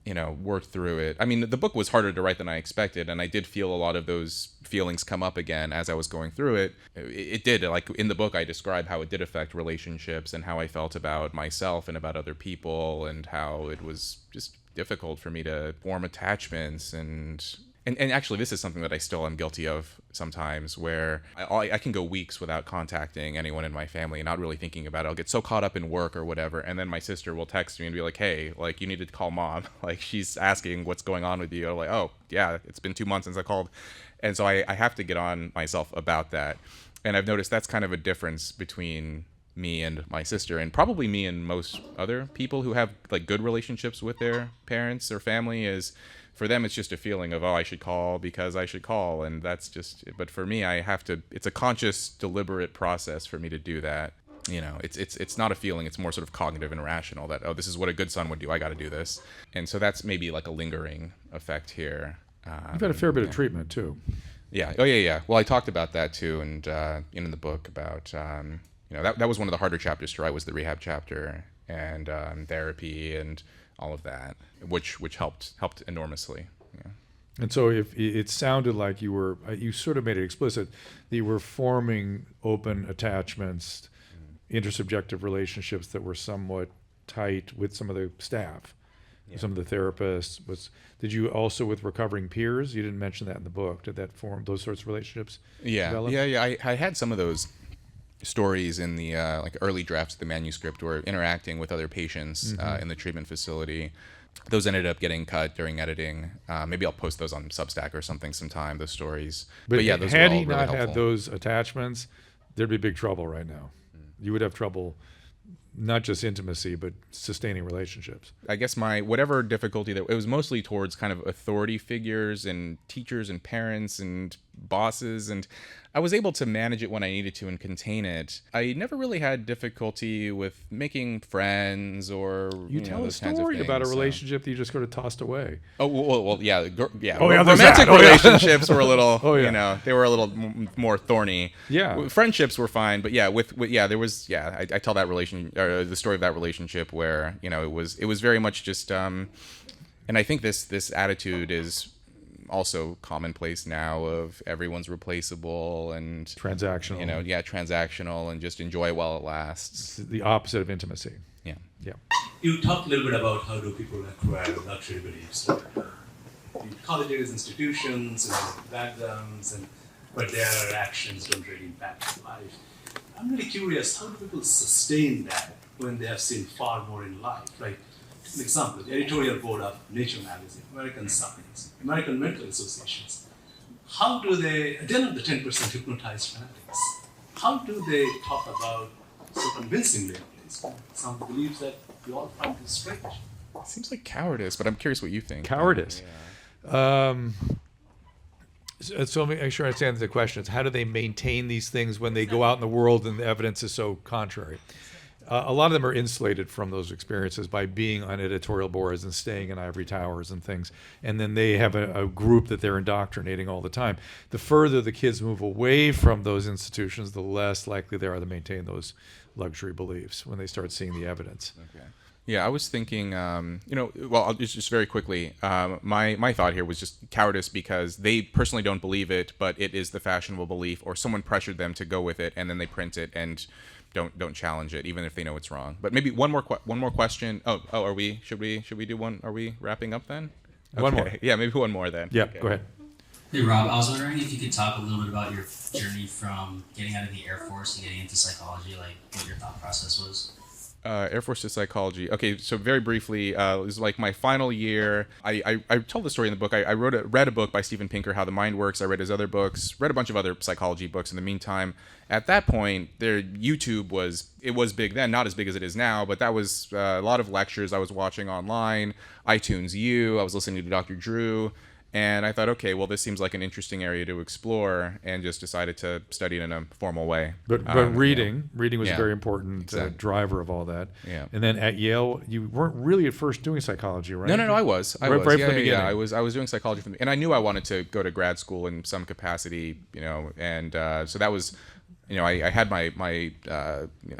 you know, worked through it. I mean, the book was harder to write than I expected, and I did feel a lot of those feelings come up again as I was going through it. It did, like in the book, I describe how it did affect relationships and how I felt about myself and about other people, and how it was just difficult for me to form attachments. And actually, this is something that I still am guilty of sometimes, where I can go weeks without contacting anyone in my family and not really thinking about it. I'll get so caught up in work or whatever, and then my sister will text me and be like, hey, like, you need to call mom. Like, she's asking what's going on with you. I'm like, oh, yeah, it's been 2 months since I called. And so I have to get on myself about that. And I've noticed that's kind of a difference between me and my sister, and probably me and most other people who have, like, good relationships with their parents or family, is for them, it's just a feeling of, oh, I should call because I should call. And that's just, but for me, I have to, it's a conscious, deliberate process for me to do that. You know, it's not a feeling, it's more sort of cognitive and rational that, oh, this is what a good son would do, I got to do this. And so that's maybe like a lingering effect here. You've had a fair bit of treatment too. Yeah. Oh, yeah. Well, I talked about that too. And in the book about, you know, that was one of the harder chapters to write, was the rehab chapter, and therapy and all of that, which helped enormously. Yeah. And so if it sounded like you sort of made it explicit that you were forming open attachments, intersubjective relationships that were somewhat tight with some of the staff, some of the therapists. Did you also, with recovering peers, you didn't mention that in the book, did that form those sorts of relationships develop? Yeah. I had some of those stories in the like early drafts of the manuscript, or interacting with other patients in the treatment facility. Those ended up getting cut during editing. Maybe I'll post those on Substack or something sometime, those stories. But yeah, those had were all he really not helpful. had those attachments, there'd be big trouble right now. You would have trouble, not just intimacy, but sustaining relationships. I guess my whatever difficulty that it was mostly towards kind of authority figures and teachers and parents and bosses, and I was able to manage it when I needed to and contain it. I never really had difficulty with making friends or You tell those a kinds of story things, about a so. relationship that you just sort of tossed away. Oh well, yeah. Oh, yeah, there's romantic that. Oh, yeah. relationships were a little, Oh, yeah. you know, they were a little more thorny. Yeah. Friendships were fine, but yeah, there was, I tell that the story of that relationship where, you know, it was very much just, and I think this attitude is also commonplace now, of everyone's replaceable and Transactional. You know, transactional, and just enjoy it while it lasts. It's the opposite of intimacy. Yeah. You talked a little bit about how do people acquire luxury beliefs, like in colleges, institutions, and backgrounds, but their actions don't really impact life. I'm really curious, how do people sustain that when they have seen far more in life? Like, an example, the editorial board of Nature magazine, American Science, American Medical Associations. How do they're not the 10% hypnotized fanatics. how do they talk about so convincingly, at least, some beliefs that we all find strange? It seems like cowardice, but I'm curious what you think. Cowardice. So let me make sure I understand the question. It's how do they maintain these things when they go out in the world and the evidence is so contrary? A lot of them are insulated from those experiences by being on editorial boards and staying in ivory towers and things. And then they have a group that they're indoctrinating all the time. The further the kids move away from those institutions, the less likely they are to maintain those luxury beliefs when they start seeing the evidence. Okay. Yeah, I was thinking, well, I'll just very quickly, my thought here was just cowardice because they personally don't believe it, but it is the fashionable belief, or someone pressured them to go with it, and then they print it and don't challenge it, even if they know it's wrong. But maybe one more question. Are we? Should we do one? Are we wrapping up then? Okay. One more. Yeah, maybe one more then. Yeah, okay. Go ahead. Hey Rob, I was wondering if you could talk a little bit about your journey from getting out of the Air Force and getting into psychology, like what your thought process was. Air Force to psychology. Okay, so very briefly, it was like my final year. I tell the story in the book. I read a book by Steven Pinker, How the Mind Works. I read his other books, read a bunch of other psychology books in the meantime. At that point, YouTube was big then, not as big as it is now, but that was a lot of lectures I was watching online, iTunes U, I was listening to Dr. Drew. And I thought, okay, well, this seems like an interesting area to explore, and just decided to study it in a formal way. But reading was a very important driver of all that. Yeah. And then at Yale, you weren't really at first doing psychology, right? No, I was. Right from the beginning. Yeah, I was doing psychology and I knew I wanted to go to grad school in some capacity, and so that was. I had my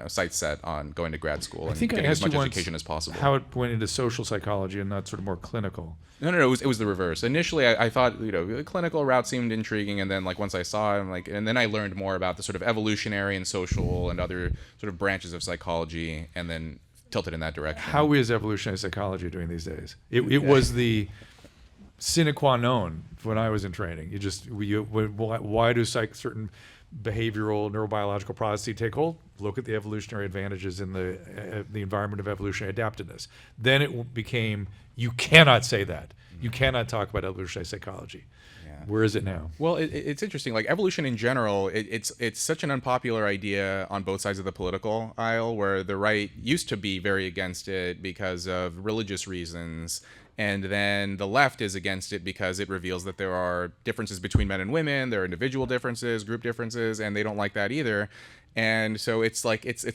sights set on going to grad school and getting as much education as possible. How it went into social psychology and not sort of more clinical. No, it was the reverse. Initially, I thought the clinical route seemed intriguing, and then once I saw it, and then I learned more about the sort of evolutionary and social and other sort of branches of psychology, and then tilted in that direction. How is evolutionary psychology doing these days? It was the sine qua non when I was in training. Why do certain behavioral neurobiological processes take hold? Look at the evolutionary advantages in the environment of evolutionary adaptiveness. Then it became, you cannot say that. You cannot talk about evolutionary psychology. Yeah. Where is it now? Well, it's interesting. Like evolution in general, it's such an unpopular idea on both sides of the political aisle, where the right used to be very against it because of religious reasons. And then the left is against it because it reveals that there are differences between men and women, there are individual differences, group differences, and they don't like that either. And so it's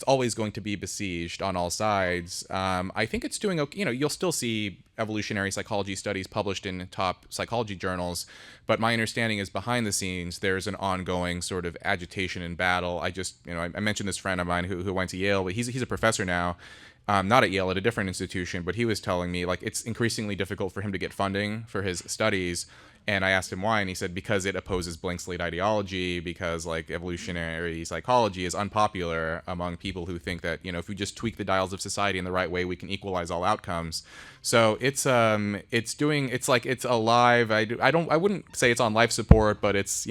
always going to be besieged on all sides. I think it's doing okay. You'll still see evolutionary psychology studies published in top psychology journals, but my understanding is behind the scenes there's an ongoing sort of agitation and battle. I mentioned this friend of mine who went to Yale, but he's a professor now. Not at Yale, at a different institution, but he was telling me it's increasingly difficult for him to get funding for his studies. And I asked him why, and he said because it opposes blank slate ideology, because evolutionary psychology is unpopular among people who think that if we just tweak the dials of society in the right way, we can equalize all outcomes. So it's alive. I wouldn't say it's on life support, but it's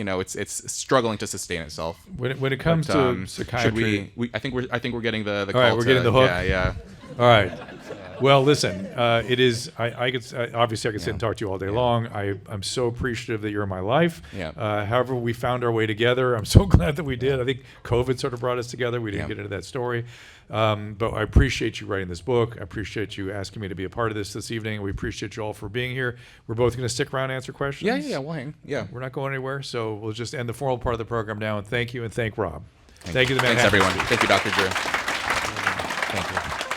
struggling to sustain itself. When it comes to psychiatry, I think we're getting the all call right, we're getting the hook. Yeah. All right. Well, listen, it is. I could obviously I could sit and talk to you all day long. I'm so appreciative that you're in my life. Yeah. However, we found our way together. I'm so glad that we did. I think COVID sort of brought us together. We didn't get into that story, but I appreciate you writing this book. I appreciate you asking me to be a part of this evening. We appreciate you all for being here. We're both going to stick around and answer questions. Yeah. We'll hang. Yeah. We're not going anywhere, so we'll just end the formal part of the program now. And thank you, and thank Rob. Thank you, the man. Thanks, everyone. Thank you, Dr. Drew. Thank you.